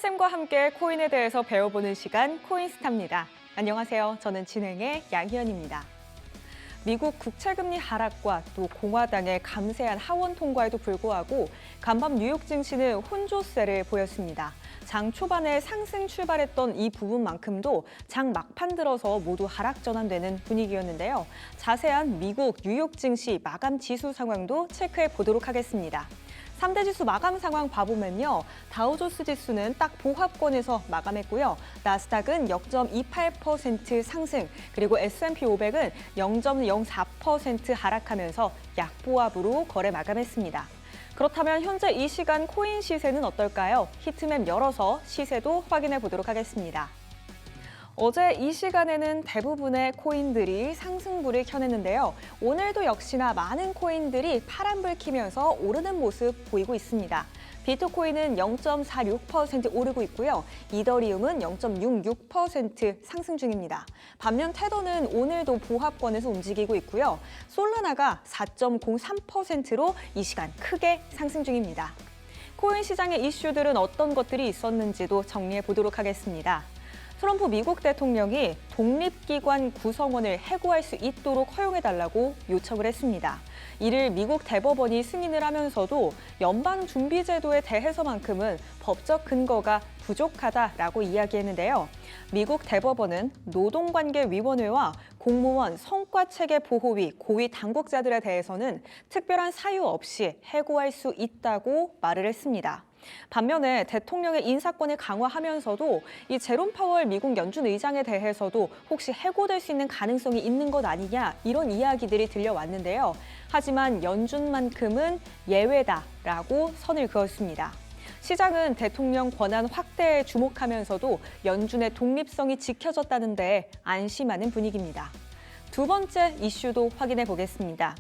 제로쌤과 함께 코인에 대해서 배워보는 시간 코인스타입니다. 안녕하세요. 저는 진행의 양희연입니다. 미국 국채금리 하락과 또 공화당의 감세한 하원 통과에도 불구하고 간밤 뉴욕 증시는 혼조세를 보였습니다. 장 초반에 상승 출발했던 이 부분만큼도 장 막판 들어서 모두 하락 전환되는 분위기였는데요. 자세한 미국 뉴욕 증시 마감 지수 상황도 체크해 보도록 하겠습니다. 3대 지수 마감 상황 봐보면요. 다우존스 지수는 딱 보합권에서 마감했고요. 나스닥은 0.28% 상승, 그리고 S&P 500은 0.04% 하락하면서 약보합으로 거래 마감했습니다. 그렇다면 현재 이 시간 코인 시세는 어떨까요? 히트맵 열어서 시세도 확인해 보도록 하겠습니다. 어제 이 시간에는 대부분의 코인들이 상승불을 켜냈는데요. 오늘도 역시나 많은 코인들이 파란불 켜면서 오르는 모습 보이고 있습니다. 비트코인은 0.46% 오르고 있고요. 이더리움은 0.66% 상승 중입니다. 반면 테더는 오늘도 보합권에서 움직이고 있고요. 솔라나가 4.03%로 이 시간 크게 상승 중입니다. 코인 시장의 이슈들은 어떤 것들이 있었는지도 정리해 보도록 하겠습니다. 트럼프 미국 대통령이 독립기관 구성원을 해고할 수 있도록 허용해달라고 요청을 했습니다. 이를 미국 대법원이 승인을 하면서도 연방준비제도에 대해서만큼은 법적 근거가 부족하다라고 이야기했는데요. 미국 대법원은 노동관계위원회와 공무원 성과체계 보호위 고위 당국자들에 대해서는 특별한 사유 없이 해고할 수 있다고 말을 했습니다. 반면에 대통령의 인사권을 강화하면서도 이 제롬 파월 미국 연준 의장에 대해서도 혹시 해고될 수 있는 가능성이 있는 것 아니냐 이런 이야기들이 들려왔는데요. 하지만 연준만큼은 예외다라고 선을 그었습니다. 시장은 대통령 권한 확대에 주목하면서도 연준의 독립성이 지켜졌다는 데 안심하는 분위기입니다. 두 번째 이슈도 확인해 보겠습니다.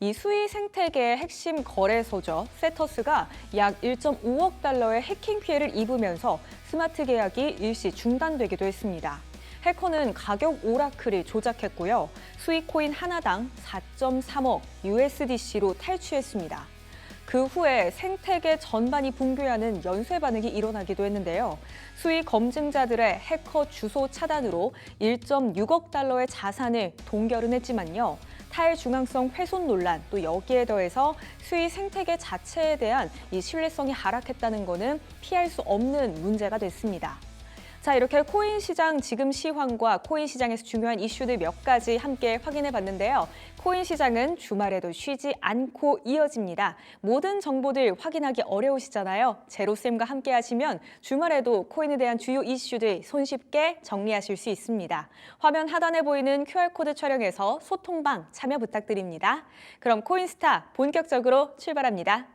이 수의 생태계의 핵심 거래소죠. 세터스가 약 1.5억 달러의 해킹 피해를 입으면서 스마트 계약이 일시 중단되기도 했습니다. 해커는 가격 오라클을 조작했고요. 수익 코인 하나당 4.3억 USDC로 탈취했습니다. 그 후에 생태계 전반이 붕괴하는 연쇄 반응이 일어나기도 했는데요. 수익 검증자들의 해커 주소 차단으로 1.6억 달러의 자산을 동결은 했지만요. 탈중앙성 훼손 논란, 또 여기에 더해서 수익 생태계 자체에 대한 이 신뢰성이 하락했다는 것은 피할 수 없는 문제가 됐습니다. 자, 이렇게 코인 시장 지금 시황과 코인 시장에서 중요한 이슈들 몇 가지 함께 확인해 봤는데요. 코인 시장은 주말에도 쉬지 않고 이어집니다. 모든 정보들 확인하기 어려우시잖아요. 제로쌤과 함께 하시면 주말에도 코인에 대한 주요 이슈들 손쉽게 정리하실 수 있습니다. 화면 하단에 보이는 QR코드 촬영해서 소통방 참여 부탁드립니다. 그럼 코인스타 본격적으로 출발합니다.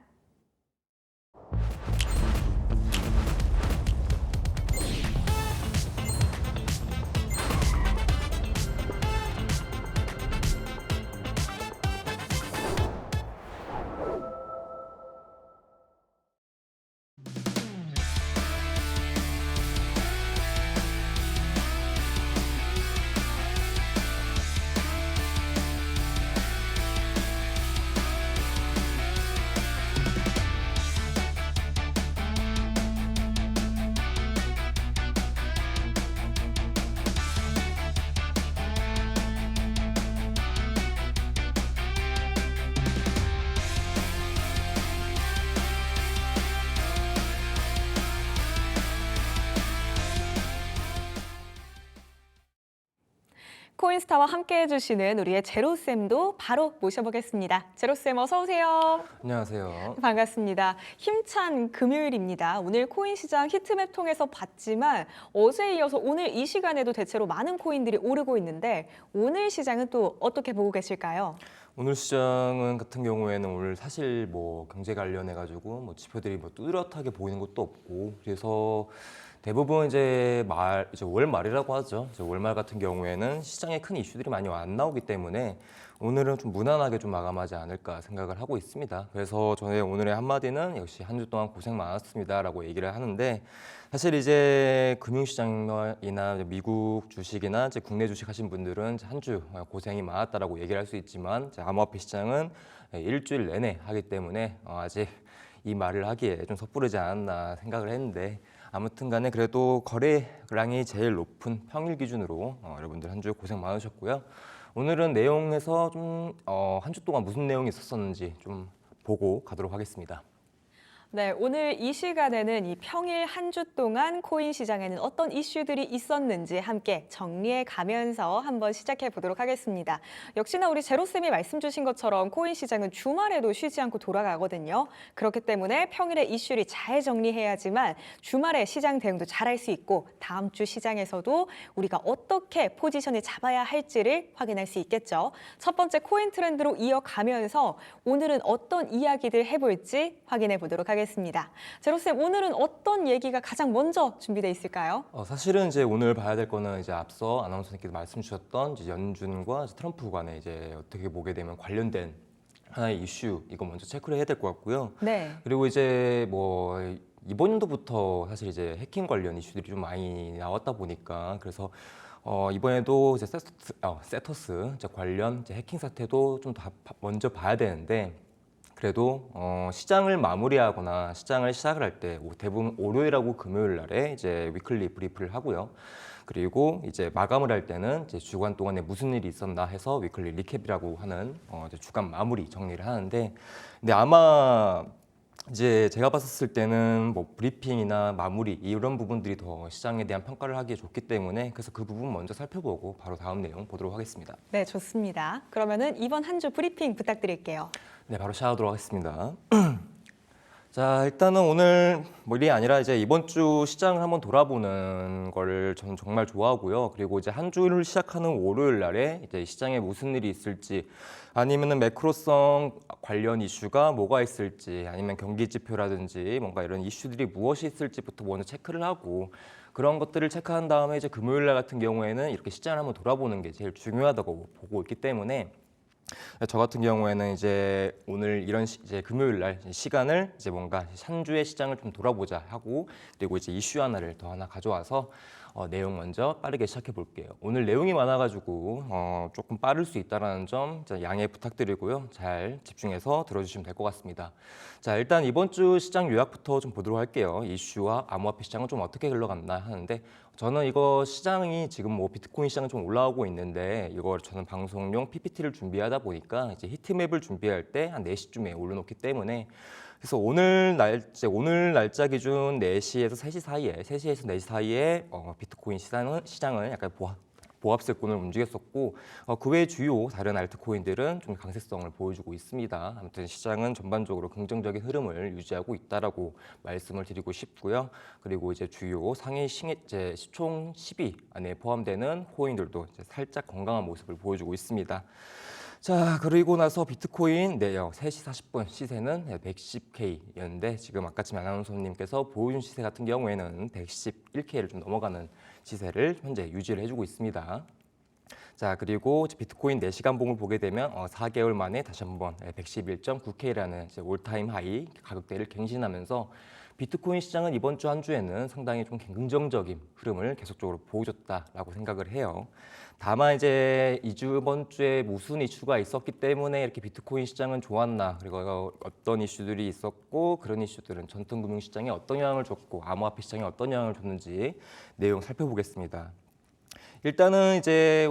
코인스타와 함께 해주시는 우리의 제로쌤도 바로 모셔보겠습니다. 제로쌤 어서 오세요. 안녕하세요. 반갑습니다. 힘찬 금요일입니다. 오늘 코인 시장 히트맵 통해서 봤지만 어제에 이어서 오늘 이 시간에도 대체로 많은 코인들이 오르고 있는데 오늘 시장은 또 어떻게 보고 계실까요? 오늘 시장은 같은 경우에는 오늘 사실 뭐 경제 관련해가지고 뭐 지표들이 뭐 뚜렷하게 보이는 것도 없고 그래서 대부분 이제 월 말이라고 하죠. 이제 월말 같은 경우에는 시장에 큰 이슈들이 많이 안 나오기 때문에 오늘은 좀 무난하게 좀 마감하지 않을까 생각을 하고 있습니다. 그래서 저의 오늘의 한마디는 역시 한 주 동안 고생 많았습니다라고 얘기를 하는데 사실 이제 금융시장이나 미국 주식이나 이제 국내 주식 하신 분들은 한 주 고생이 많았다라고 얘기를 할 수 있지만 암호화폐 시장은 일주일 내내 하기 때문에 아직 이 말을 하기에 좀 섣부르지 않았나 생각을 했는데 아무튼 간에 그래도 거래량이 제일 높은 평일 기준으로 여러분들 한 주 고생 많으셨고요. 오늘은 내용에서 좀 한 주 동안 무슨 내용이 있었었는지 좀 보고 가도록 하겠습니다. 네, 오늘 이 시간에는 이 평일 한 주 동안 코인 시장에는 어떤 이슈들이 있었는지 함께 정리해 가면서 한번 시작해 보도록 하겠습니다. 역시나 우리 제로쌤이 말씀 주신 것처럼 코인 시장은 주말에도 쉬지 않고 돌아가거든요. 그렇기 때문에 평일에 이슈를 잘 정리해야지만 주말에 시장 대응도 잘할 수 있고 다음 주 시장에서도 우리가 어떻게 포지션을 잡아야 할지를 확인할 수 있겠죠. 첫 번째 코인 트렌드로 이어가면서 오늘은 어떤 이야기들 해볼지 확인해 보도록 하겠습니다. 제로쌤, 오늘은 어떤 얘기가 가장 먼저 준비돼 있을까요? 사실은 이제 오늘 봐야 될 거는 이제 앞서 아나운서님께서 말씀 주셨던 이제 연준과 이제 트럼프 간에 이제 어떻게 보게 되면 관련된 하나의 이슈 이거 먼저 체크를 해야 될 것 같고요. 네. 그리고 이제 뭐 이번 연도부터 사실 이제 해킹 관련 이슈들이 좀 많이 나왔다 보니까 그래서 이번에도 이제 세터스 이제 관련 이제 해킹 사태도 좀 먼저 봐야 되는데. 그래도 시장을 마무리하거나 시장을 시작을 할 때 대부분 월요일하고 금요일 날에 이제 위클리 브리프를 하고요. 그리고 이제 마감을 할 때는 이제 주간 동안에 무슨 일이 있었나 해서 위클리 리캡이라고 하는 이제 주간 마무리 정리를 하는데, 근데 아마 이제 제가 봤었을 때는 뭐 브리핑이나 마무리 이런 부분들이 더 시장에 대한 평가를 하기에 좋기 때문에 그래서 그 부분 먼저 살펴보고 바로 다음 내용 보도록 하겠습니다. 네, 좋습니다. 그러면은 이번 한 주 브리핑 부탁드릴게요. 네, 바로 시작하도록 하겠습니다. 자, 일단은 오늘 뭐 일이 아니라 이제 이번 주 시장을 한번 돌아보는 걸 저는 정말 좋아하고요. 그리고 이제 한 주를 시작하는 월요일 날에 이제 시장에 무슨 일이 있을지 아니면은 매크로성 관련 이슈가 뭐가 있을지 아니면 경기 지표라든지 뭔가 이런 이슈들이 무엇이 있을지부터 먼저 체크를 하고 그런 것들을 체크한 다음에 이제 금요일 날 같은 경우에는 이렇게 시장을 한번 돌아보는 게 제일 중요하다고 보고 있기 때문에 저 같은 경우에는 이제 오늘 이런 이제 금요일 날 시간을 이제 뭔가 한 주의 시장을 좀 돌아보자 하고 그리고 이제 이슈 하나를 더 하나 가져와서 내용 먼저 빠르게 시작해 볼게요. 오늘 내용이 많아가지고 조금 빠를 수 있다라는 점 양해 부탁드리고요. 잘 집중해서 들어주시면 될 것 같습니다. 자, 일단 이번 주 시장 요약부터 좀 보도록 할게요. 이슈와 암호화폐 시장은 좀 어떻게 흘러갔나 하는데 저는 이거 시장이 지금 뭐 비트코인 시장은 좀 올라오고 있는데 이걸 저는 방송용 PPT를 준비하다 보니까 이제 히트맵을 준비할 때 한 4시쯤에 올려놓기 때문에 그래서 오늘 날짜 기준 4시에서 3시 사이에 3시에서 4시 사이에 비트코인 시장은 약간 보합세권을 움직였었고 그 외 주요 다른 알트코인들은 좀 강세성을 보여주고 있습니다. 아무튼 시장은 전반적으로 긍정적인 흐름을 유지하고 있다라고 말씀을 드리고 싶고요. 그리고 이제 주요 상위 시총 10위 안에 포함되는 코인들도 이제 살짝 건강한 모습을 보여주고 있습니다. 자, 그리고 나서 비트코인 3시 40분 시세는 110K였는데 지금 아까쯤 아나운서님께서 보여준 시세 같은 경우에는 111K를 좀 넘어가는 시세를 현재 유지를 해주고 있습니다. 자, 그리고 비트코인 4시간 봉을 보게 되면 4개월 만에 다시 한번 111.9K라는 올타임 하이 가격대를 갱신하면서 비트코인 시장은 이번 주 한 주에는 상당히 좀 긍정적인 흐름을 계속적으로 보여줬다라고 생각을 해요. 다만 이제 이번 주에 무슨 이슈가 있었기 때문에 이렇게 비트코인 시장은 좋았나 그리고 어떤 이슈들이 있었고 그런 이슈들은 전통금융 시장에 어떤 영향을 줬고 암호화폐 시장에 어떤 영향을 줬는지 내용 살펴보겠습니다. 일단은 이제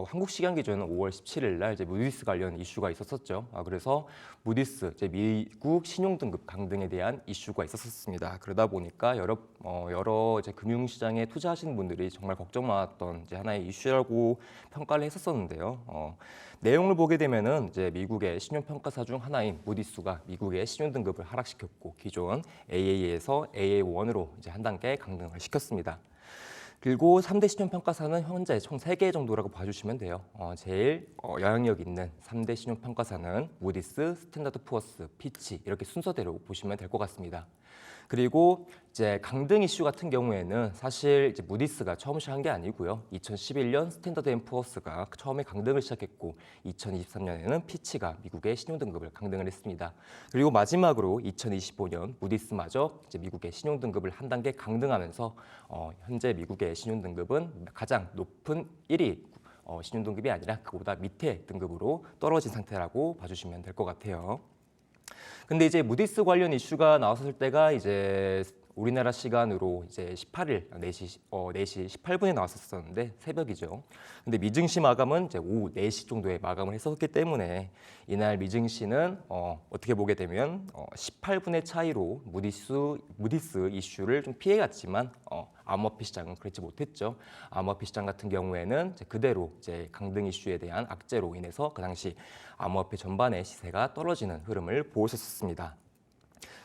한국 시간 기준 5월 17일 날 이제 무디스 관련 이슈가 있었었죠. 그래서 무디스 이제 미국 신용 등급 강등에 대한 이슈가 있었습니다. 그러다 보니까 여러 이제 금융 시장에 투자하시는 분들이 정말 걱정 많았던 이제 하나의 이슈라고 평가를 했었었는데요. 내용을 보게 되면은 이제 미국의 신용 평가사 중 하나인 무디스가 미국의 신용 등급을 하락시켰고 기존 AA에서 AA1으로 이제 한 단계 강등을 시켰습니다. 그리고 3대 신용평가사는 현재 총 3개 정도라고 봐주시면 돼요. 제일 영향력 있는 3대 신용평가사는 무디스, 스탠다드 푸어스, 피치 이렇게 순서대로 보시면 될 것 같습니다. 그리고 이제 강등 이슈 같은 경우에는 사실 이제 무디스가 처음 시작한 게 아니고요. 2011년 스탠더드 앤 푸어스가 처음에 강등을 시작했고 2023년에는 피치가 미국의 신용 등급을 강등을 했습니다. 그리고 마지막으로 2025년 무디스마저 이제 미국의 신용 등급을 한 단계 강등하면서 현재 미국의 신용 등급은 가장 높은 1위 신용 등급이 아니라 그보다 밑에 등급으로 떨어진 상태라고 봐주시면 될 것 같아요. 근데 이제 무디스 관련 이슈가 나왔을 때가 이제 우리나라 시간으로 이제 18일 4시 18분에 나왔었는데 새벽이죠. 근데 미증시 마감은 이제 오후 4시 정도에 마감을 했었기 때문에 이날 미증시는 어떻게 보게 되면 18분의 차이로 무디스 이슈를 좀 피해갔지만 암호화폐 시장은 그렇지 못했죠. 암호화폐 시장 같은 경우에는 이제 그대로 이제 강등 이슈에 대한 악재로 인해서 그 당시 암호화폐 전반의 시세가 떨어지는 흐름을 보였었습니다.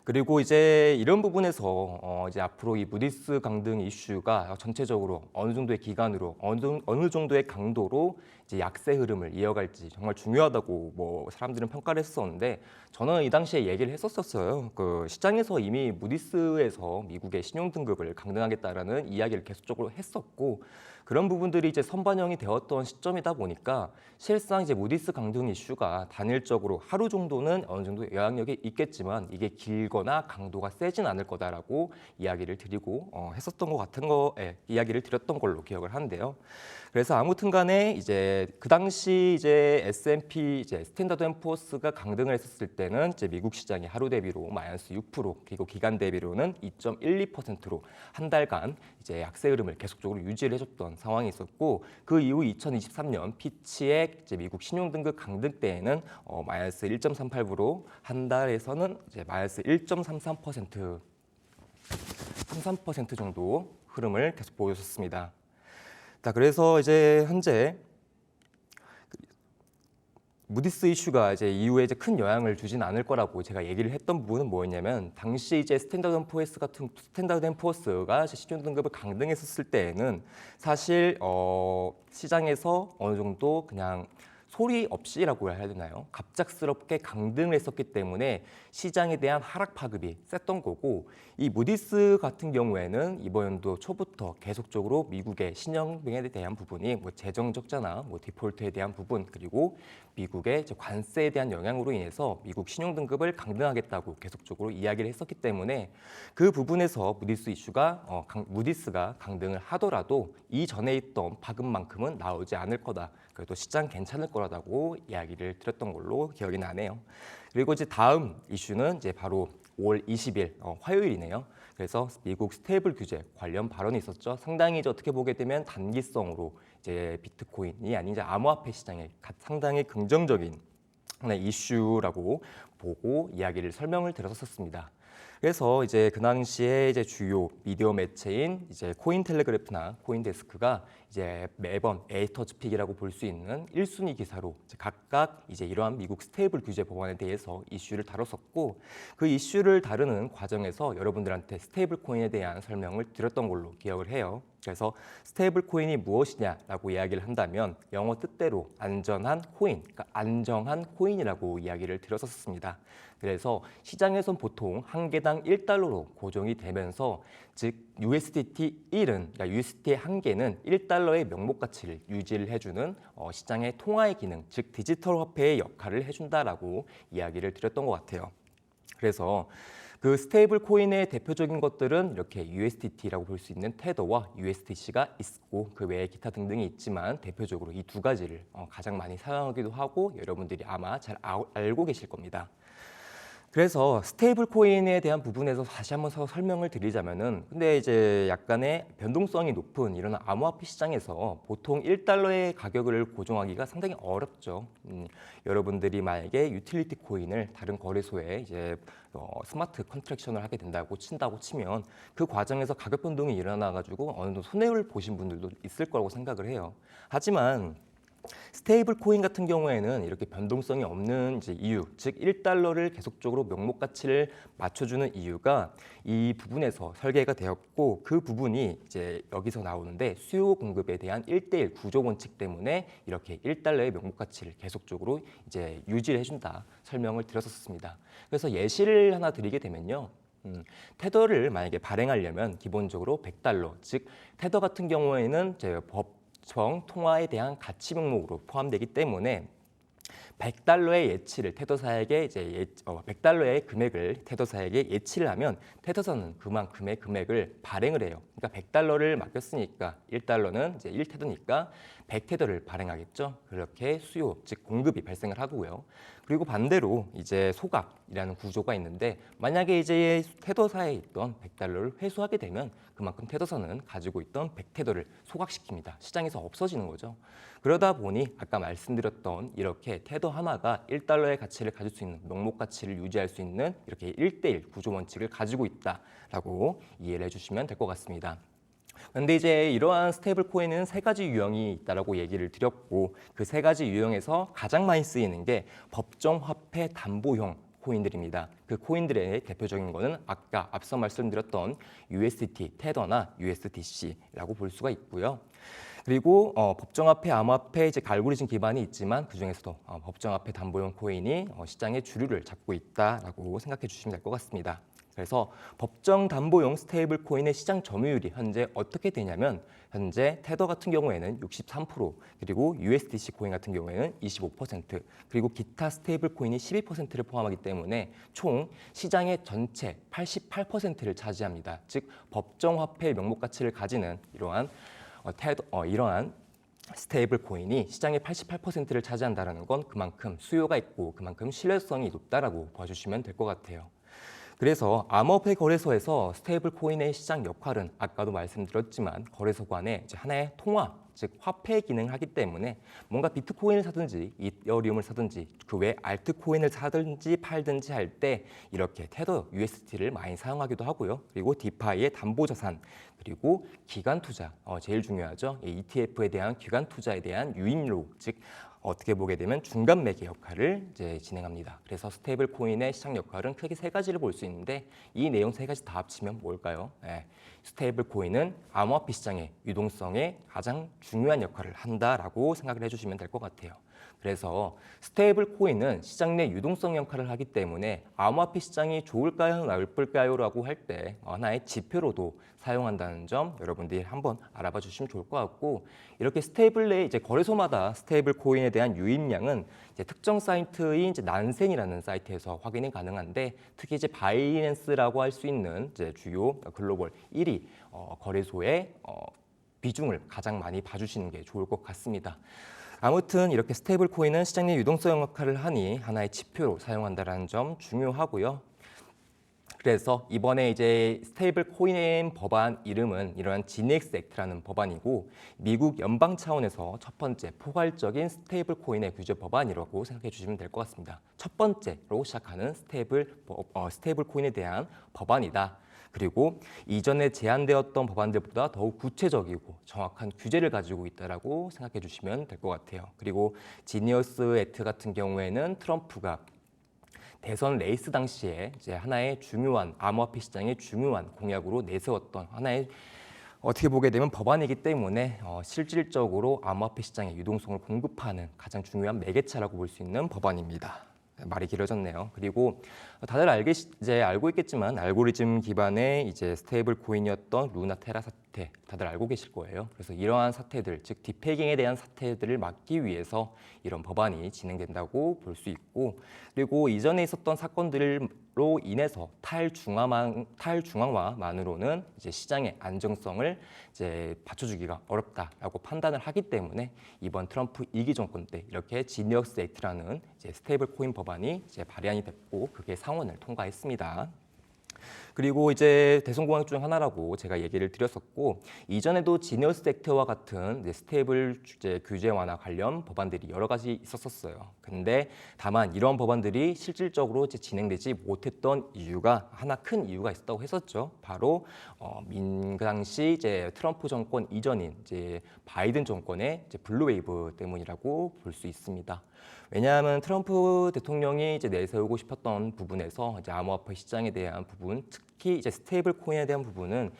그리고 이제 이런 부분에서 이제 앞으로 이 무디스 강등 이슈가 전체적으로 어느 정도의 기간으로 어느 정도의 강도로 이제 약세 흐름을 이어갈지 정말 중요하다고 뭐 사람들은 평가를 했었는데 저는 이 당시에 얘기를 했었어요. 그 시장에서 이미 무디스에서 미국의 신용 등급을 강등하겠다라는 이야기를 계속적으로 했었고 그런 부분들이 이제 선반영이 되었던 시점이다 보니까 실상 이제 무디스 강등 이슈가 단일적으로 하루 정도는 어느 정도 영향력이 있겠지만 이게 길거나 강도가 세진 않을 거다라고 이야기를 드리고 했었던 것 같은 이야기를 드렸던 걸로 기억을 하는데요. 그래서 아무튼간에 이제 그 당시 이제 S&P 이제 스탠다드 앤 푸어스가 강등을 했었을 때는 이제 미국 시장이 하루 대비로 마이너스 6% 그리고 기간 대비로는 2.12%로 한 달간 이제 약세 흐름을 계속적으로 유지를 해줬던 상황이 있었고 그 이후 2023년 피치의 이제 미국 신용 등급 강등 때에는 마이너스 1.38%, 한 달에서는 이제 마이너스 1.33% 정도 흐름을 계속 보여줬습니다. 자, 그래서 이제 현재 무디스 이슈가 이제 이후에 이제 큰 영향을 주진 않을 거라고 제가 얘기를 했던 부분은 뭐였냐면 당시 이제 스탠다드 앤 푸어스가 신용 등급을 강등했었을 때에는 사실 시장에서 어느 정도 그냥 소리 없이라고 해야 되나요? 갑작스럽게 강등을 했었기 때문에 시장에 대한 하락 파급이 셌던 거고 이 무디스 같은 경우에는 이번 연도 초부터 계속적으로 미국의 신용등에 대한 부분이 뭐 재정 적자나 뭐 디폴트에 대한 부분 그리고 미국의 관세에 대한 영향으로 인해서 미국 신용 등급을 강등하겠다고 계속적으로 이야기를 했었기 때문에 그 부분에서 무디스가 강등을 하더라도 이전에 있던 파급만큼은 나오지 않을 거다. 그래도 시장 괜찮을 거라고 이야기를 드렸던 걸로 기억이 나네요. 그리고 이제 다음 이슈는 이제 바로 5월 20일 화요일이네요. 그래서 미국 스테이블 규제 관련 발언이 있었죠. 상당히 이제 어떻게 보게 되면 단기성으로 이제 비트코인이 아닌 이제 암호화폐 시장에 상당히 긍정적인 하나의 이슈라고 보고 이야기를 설명을 드렸었습니다. 그래서 이제 그 당시에 이제 주요 미디어 매체인 이제 코인텔레그래프나 코인데스크가 이제 매번 에이터즈 픽이라고 볼 수 있는 1순위 기사로 이제 각각 이제 이러한 미국 스테이블 규제 법안에 대해서 이슈를 다뤘었고 그 이슈를 다루는 과정에서 여러분들한테 스테이블 코인에 대한 설명을 드렸던 걸로 기억을 해요. 그래서 스테이블 코인이 무엇이냐라고 이야기를 한다면 영어 뜻대로 안전한 코인, 그러니까 안정한 코인이라고 이야기를 드렸었습니다. 그래서 시장에선 보통 한 개당 1달러로 고정이 되면서 즉 USDT 1은 그러니까 USDT의 한 개는 1달러의 명목 가치를 유지를 해주는 시장의 통화의 기능, 즉 디지털 화폐의 역할을 해준다라고 이야기를 드렸던 것 같아요. 그래서 그 스테이블 코인의 대표적인 것들은 이렇게 USDT라고 볼 수 있는 테더와 USDC가 있고 그 외에 기타 등등이 있지만 대표적으로 이 두 가지를 가장 많이 사용하기도 하고 여러분들이 아마 잘 알고 계실 겁니다. 그래서 스테이블 코인에 대한 부분에서 다시 한번 설명을 드리자면은 근데 이제 약간의 변동성이 높은 이런 암호화폐 시장에서 보통 1달러의 가격을 고정하기가 상당히 어렵죠. 여러분들이 만약에 유틸리티 코인을 다른 거래소에 이제 스마트 컨트랙션을 하게 된다고 치면 그 과정에서 가격 변동이 일어나 가지고 어느 정도 손해를 보신 분들도 있을 거라고 생각을 해요. 하지만 스테이블 코인 같은 경우에는 이렇게 변동성이 없는 이제 이유, 즉 1달러를 계속적으로 명목 가치를 맞춰주는 이유가 이 부분에서 설계가 되었고 그 부분이 이제 여기서 나오는데 수요 공급에 대한 1대1 구조 원칙 때문에 이렇게 1달러의 명목 가치를 계속적으로 이제 유지를 해준다 설명을 드렸었습니다. 그래서 예시를 하나 드리게 되면요. 테더를 만약에 발행하려면 기본적으로 100달러, 즉 테더 같은 경우에는 통화에 대한 가치 명목으로 포함되기 때문에 $100의 예치를 테더사에게 $100의 금액을 테더사에게 예치를 하면 테더사는 그만큼의 금액을 발행을 해요. 그러니까 $100를 맡겼으니까 1달러는 이제 1테더니까 100테더를 발행하겠죠. 그렇게 수요, 즉 공급이 발생을 하고요. 그리고 반대로 이제 소각이라는 구조가 있는데 만약에 이제 테더사에 있던 $100를 회수하게 되면 그만큼 테더사는 가지고 있던 100테더를 소각시킵니다. 시장에서 없어지는 거죠. 그러다 보니 아까 말씀드렸던 이렇게 테더 하나가 1달러의 가치를 가질 수 있는 명목 가치를 유지할 수 있는 이렇게 1대1 구조 원칙을 가지고 있다라고 이해를 해주시면 될 것 같습니다. 그런데 이제 이러한 스테이블 코인은 세 가지 유형이 있다라고 얘기를 드렸고 그 세 가지 유형에서 가장 많이 쓰이는 게 법정 화폐 담보형 코인들입니다. 그 코인들의 대표적인 거는 아까 앞서 말씀드렸던 USDT, 테더나 USDC라고 볼 수가 있고요. 그리고 법정화폐, 암호화폐 이제 알고리즘 기반이 있지만 그 중에서도 법정화폐 담보형 코인이 시장의 주류를 잡고 있다라고 생각해 주시면 될 것 같습니다. 그래서 법정 담보용 스테이블 코인의 시장 점유율이 현재 어떻게 되냐면 현재 테더 같은 경우에는 63% 그리고 USDC 코인 같은 경우에는 25% 그리고 기타 스테이블 코인이 12%를 포함하기 때문에 총 시장의 전체 88%를 차지합니다. 즉 법정 화폐의 명목 가치를 가지는 이러한 스테이블 코인이 시장의 88%를 차지한다는 건 그만큼 수요가 있고 그만큼 신뢰성이 높다라고 봐주시면 될 것 같아요. 그래서 암호화폐 거래소에서 스테이블 코인의 시장 역할은 아까도 말씀드렸지만 거래소 간의 하나의 통화, 즉 화폐 기능을 하기 때문에 뭔가 비트코인을 사든지 이더리움을 사든지 그 외 알트코인을 사든지 팔든지 할 때 이렇게 테더 USDT를 많이 사용하기도 하고요. 그리고 디파이의 담보자산 그리고 기간 투자, 제일 중요하죠. ETF에 대한 기간 투자에 대한 유인로, 즉 어떻게 보게 되면 중간 매개 역할을 이제 진행합니다. 그래서 스테이블 코인의 시장 역할은 크게 세 가지를 볼 수 있는데 이 내용 세 가지 다 합치면 뭘까요? 스테이블 코인은 암호화폐 시장의 유동성에 가장 중요한 역할을 한다라고 생각을 해주시면 될 것 같아요. 그래서 스테이블 코인은 시장 내 유동성 역할을 하기 때문에 암호화폐 시장이 좋을까요, 나쁠까요?라고 할 때 하나의 지표로도 사용한다는 점 여러분들이 한번 알아봐 주시면 좋을 것 같고 이렇게 스테이블 내 이제 거래소마다 스테이블 코인에 대한 유입량은 이제 특정 사이트인 이제 난센이라는 사이트에서 확인이 가능한데 특히 이제 바이낸스라고 할 수 있는 이제 주요 글로벌 1위 거래소의 비중을 가장 많이 봐주시는 게 좋을 것 같습니다. 아무튼 이렇게 스테이블 코인은 시장 내 유동성 역할을 하니 하나의 지표로 사용한다는 점 중요하고요. 그래서 이번에 이제 스테이블 코인 법안 이름은 이러한 GNX 액트라는 법안이고 미국 연방 차원에서 첫 번째 포괄적인 스테이블 코인의 규제 법안이라고 생각해 주시면 될 것 같습니다. 첫 번째로 시작하는 스테이블 코인에 대한 법안이다. 그리고 이전에 제안되었던 법안들보다 더욱 구체적이고 정확한 규제를 가지고 있다라고 생각해 주시면 될 것 같아요. 그리고 지니어스 액트 같은 경우에는 트럼프가 대선 레이스 당시에 이제 하나의 중요한 암호화폐 시장의 중요한 공약으로 내세웠던 하나의 어떻게 보게 되면 법안이기 때문에 실질적으로 암호화폐 시장의 유동성을 공급하는 가장 중요한 매개체라고 볼 수 있는 법안입니다. 말이 길어졌네요. 그리고 다들 알고 있겠지만 알고리즘 기반의 이제 스테이블 코인이었던 루나 테라 사태 다들 알고 계실 거예요. 그래서 이러한 사태들, 즉 디페깅에 대한 사태들을 막기 위해서 이런 법안이 진행된다고 볼 수 있고, 그리고 이전에 있었던 사건들로 인해서 탈중앙화만으로는 이제 시장의 안정성을 이제 받쳐주기가 어렵다라고 판단을 하기 때문에 이번 트럼프 2기 정권 때 이렇게 지니어스 액트라는 이제 스테이블 코인 법안이 이제 발의안이 됐고 그게 상원을 통과했습니다. 그리고 이제 대선공약 중 하나라고 제가 얘기를 드렸었고 이전에도 지니어스 액트와 같은 이제 스테이블 규제 완화 관련 법안들이 여러 가지 있었어요. 근데 다만 이런 법안들이 실질적으로 이제 진행되지 못했던 이유가 하나 큰 이유가 있었다고 했었죠. 바로 그 당시 이제 트럼프 정권 이전인 이제 바이든 정권의 이제 블루 웨이브 때문이라고 볼 수 있습니다. 왜냐하면 트럼프 대통령이 이제 내세우고 싶었던 부분에서 이제 암호화폐 시장에 대한 부분, 특히 이제 스테이블 코인에 대한 부분은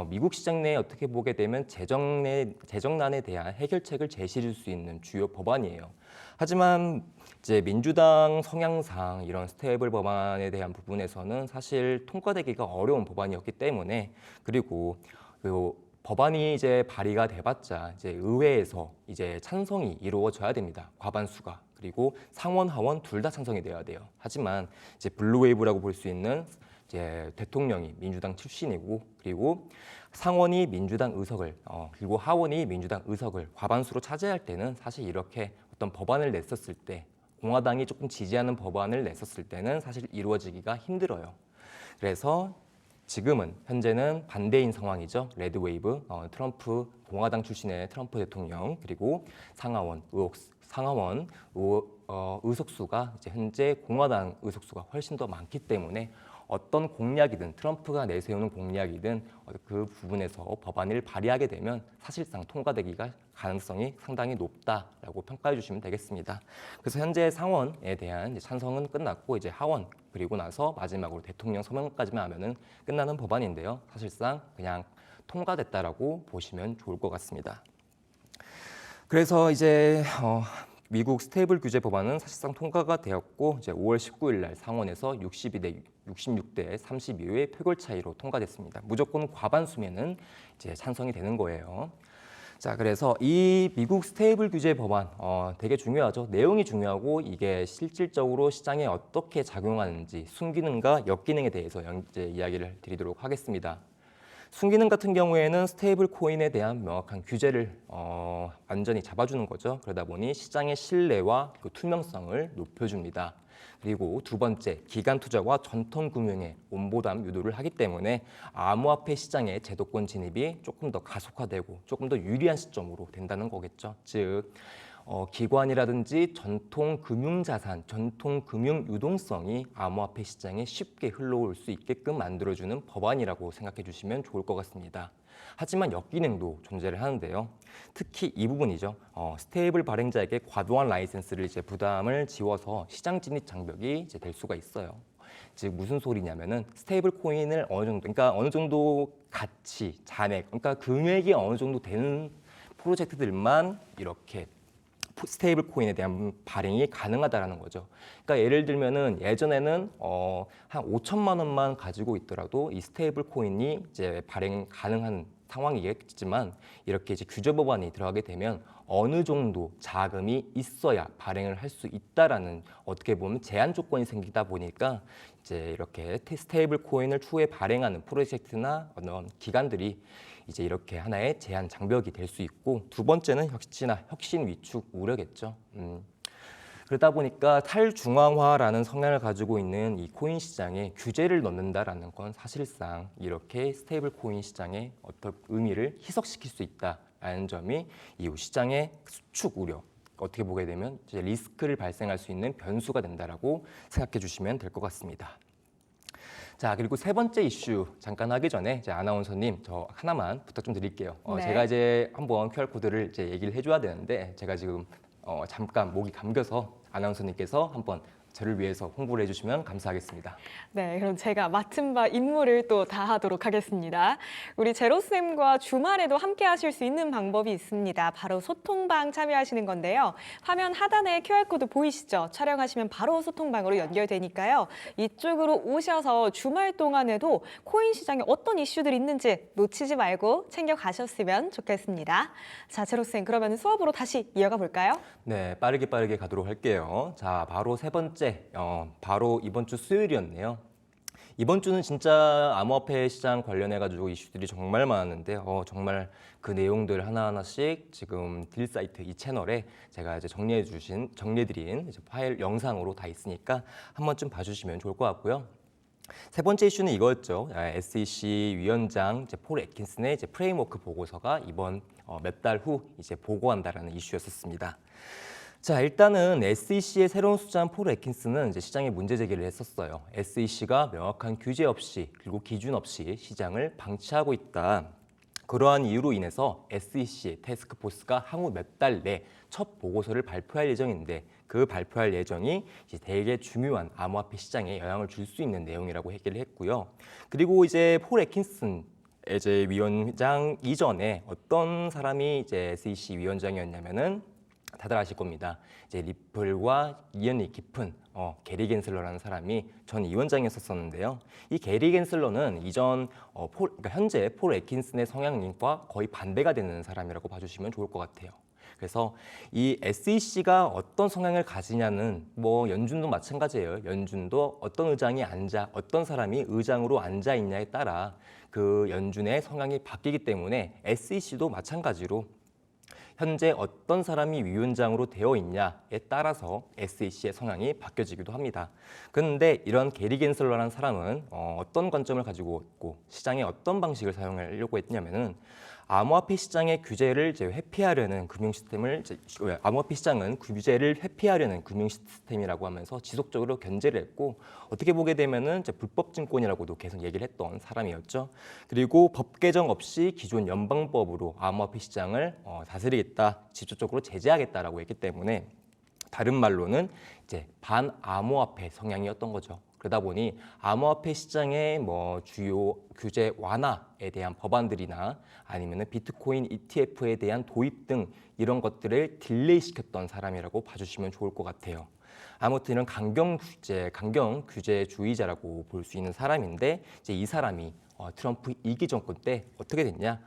미국 시장 내에 어떻게 보게 되면 재정난에 대한 해결책을 제시할 수 있는 주요 법안이에요. 하지만 이제 민주당 성향상 이런 스테이블 법안에 대한 부분에서는 사실 통과되기가 어려운 법안이었기 때문에 그리고 법안이 이제 발의가 돼봤자 이제 의회에서 이제 찬성이 이루어져야 됩니다. 과반수가. 그리고 상원, 하원 둘 다 찬성이 돼야 돼요. 하지만 이제 블루웨이브라고 볼 수 있는 이제 대통령이 민주당 출신이고 그리고 상원이 민주당 의석을 그리고 하원이 민주당 의석을 과반수로 차지할 때는 사실 이렇게 어떤 법안을 냈었을 때 공화당이 조금 지지하는 법안을 냈었을 때는 사실 이루어지기가 힘들어요. 그래서 지금은 현재는 반대인 상황이죠. 레드웨이브, 트럼프 공화당 출신의 트럼프 대통령 그리고 상하원 의석수가 이제 현재 공화당 의석수가 훨씬 더 많기 때문에 어떤 공약이든 트럼프가 내세우는 공약이든 그 부분에서 법안을 발의하게 되면 사실상 통과되기가 가능성이 상당히 높다라고 평가해 주시면 되겠습니다. 그래서 현재 상원에 대한 이제 찬성은 끝났고 이제 하원 그리고 나서 마지막으로 대통령 서명까지만 하면은 끝나는 법안인데요. 사실상 그냥 통과됐다라고 보시면 좋을 것 같습니다. 그래서 이제 미국 스테이블 규제 법안은 사실상 통과가 되었고 이제 5월 19일 날 상원에서 66대 32의 표결 차이로 통과됐습니다. 무조건 과반수면은 이제 찬성이 되는 거예요. 자, 그래서 이 미국 스테이블 규제 법안 되게 중요하죠. 내용이 중요하고 이게 실질적으로 시장에 어떻게 작용하는지 순기능과 역기능에 대해서 이제 이야기를 드리도록 하겠습니다. 순기능 같은 경우에는 스테이블 코인에 대한 명확한 규제를 완전히 잡아주는 거죠. 그러다 보니 시장의 신뢰와 그 투명성을 높여줍니다. 그리고 두 번째, 기관 투자와 전통 금융의 온보담 유도를 하기 때문에 암호화폐 시장의 제도권 진입이 조금 더 가속화되고 조금 더 유리한 시점으로 된다는 거겠죠. 즉 기관이라든지 전통 금융 자산, 전통 금융 유동성이 암호화폐 시장에 쉽게 흘러올 수 있게끔 만들어주는 법안이라고 생각해 주시면 좋을 것 같습니다. 하지만 역기능도 존재를 하는데요. 특히 이 부분이죠. 스테이블 발행자에게 과도한 라이센스를 이제 부담을 지워서 시장 진입 장벽이 이제 될 수가 있어요. 즉 무슨 소리냐면은 스테이블 코인을 어느 정도 가치, 잔액, 그러니까 금액이 어느 정도 되는 프로젝트들만 이렇게 스테이블 코인에 대한 발행이 가능하다라는 거죠. 그러니까 예를 들면은 예전에는 한 5천만 원만 가지고 있더라도 이 스테이블 코인이 이제 발행 가능한 상황이겠지만 이렇게 이제 규제 법안이 들어가게 되면 어느 정도 자금이 있어야 발행을 할 수 있다라는 어떻게 보면 제한 조건이 생기다 보니까 이제 이렇게 스테이블 코인을 추후에 발행하는 프로젝트나 어떤 기관들이 이제 이렇게 하나의 제한 장벽이 될 수 있고 두 번째는 역시나 혁신 위축 우려겠죠. 그러다 보니까 탈중앙화라는 성향을 가지고 있는 이 코인 시장에 규제를 넣는다라는 건 사실상 이렇게 스테이블 코인 시장의 어떤 의미를 희석시킬 수 있다라는 점이 이후 시장의 수축 우려 어떻게 보게 되면 이제 리스크를 발생할 수 있는 변수가 된다라고 생각해 주시면 될 것 같습니다. 자, 그리고 세 번째 이슈 잠깐 하기 전에 이제 아나운서님 저 하나만 부탁 좀 드릴게요. 네. 제가 이제 한번 QR 코드를 이제 얘기를 해줘야 되는데 제가 지금 잠깐 목이 감겨서 아나운서님께서 한번 저를 위해서 홍보를 해주시면 감사하겠습니다. 네, 그럼 제가 맡은 바 임무를 또 다하도록 하겠습니다. 우리 제로쌤과 주말에도 함께 하실 수 있는 방법이 있습니다. 바로 소통방 참여하시는 건데요. 화면 하단에 QR코드 보이시죠? 촬영하시면 바로 소통방으로 연결되니까요. 이쪽으로 오셔서 주말 동안에도 코인 시장에 어떤 이슈들이 있는지 놓치지 말고 챙겨가셨으면 좋겠습니다. 자, 제로쌤 그러면 수업으로 다시 이어가 볼까요? 네, 빠르게 가도록 할게요. 자, 바로 세 번째, 바로 이번 주 수요일이었네요. 이번 주는 진짜 암호화폐 시장 관련해가지고 이슈들이 정말 많았는데 정말 그 내용들 하나하나씩 지금 딜 사이트 이 채널에 제가 이제 정리해드린 이제 파일 영상으로 다 있으니까 한 번쯤 봐주시면 좋을 것 같고요. 세 번째 이슈는 이거였죠. SEC 위원장 이제 폴 애킨슨의 이제 프레임워크 보고서가 이번 몇 달 후 이제 보고한다라는 이슈였었습니다. 자, 일단은 SEC의 새로운 수장 폴 애킨슨은 이제 시장에 문제 제기를 했었어요. SEC가 명확한 규제 없이 그리고 기준 없이 시장을 방치하고 있다. 그러한 이유로 인해서 SEC 태스크포스가 향후 몇 달 내 첫 보고서를 발표할 예정인데 그 발표할 예정이 이제 되게 중요한 암호화폐 시장에 영향을 줄 수 있는 내용이라고 얘기를 했고요. 그리고 이제 폴 애킨슨 이제 위원장 이전에 어떤 사람이 이제 SEC 위원장이었냐면은 다들 아실 겁니다. 이제 리플과 인연이 깊은 게리 겐슬러라는 사람이 전 위원장이었었는데요. 이 게리 겐슬러는 이전 그러니까 현재 폴 애킨슨의 성향과 거의 반대가 되는 사람이라고 봐주시면 좋을 것 같아요. 그래서 이 SEC가 어떤 성향을 가지냐는 뭐 연준도 마찬가지예요. 연준도 어떤 의장이 앉아, 어떤 사람이 의장으로 앉아 있냐에 따라 그 연준의 성향이 바뀌기 때문에 SEC도 마찬가지로 현재 어떤 사람이 위원장으로 되어 있냐에 따라서 SEC의 성향이 바뀌어지기도 합니다. 그런데 이런 게리 겐슬러라는 사람은 어떤 관점을 가지고 있고 시장에 어떤 방식을 사용하려고 했냐면은 암호화폐 시장의 규제를 이제 회피하려는 금융 시스템을 암호화폐 시장은 규제를 회피하려는 금융 시스템이라고 하면서 지속적으로 견제를 했고 어떻게 보게 되면은 이제 불법 증권이라고도 계속 얘기를 했던 사람이었죠. 그리고 법 개정 없이 기존 연방법으로 암호화폐 시장을 다스리겠다, 직접적으로 제재하겠다라고 했기 때문에 다른 말로는 이제 반암호화폐 성향이었던 거죠. 그러다 보니 암호화폐 시장의 뭐 주요 규제 완화에 대한 법안들이나 아니면은 비트코인 ETF에 대한 도입 등 이런 것들을 딜레이 시켰던 사람이라고 봐주시면 좋을 것 같아요. 아무튼 이런 강경 규제주의자라고 볼 수 있는 사람인데 이제 이 사람이 트럼프 2기 정권 때 어떻게 됐냐?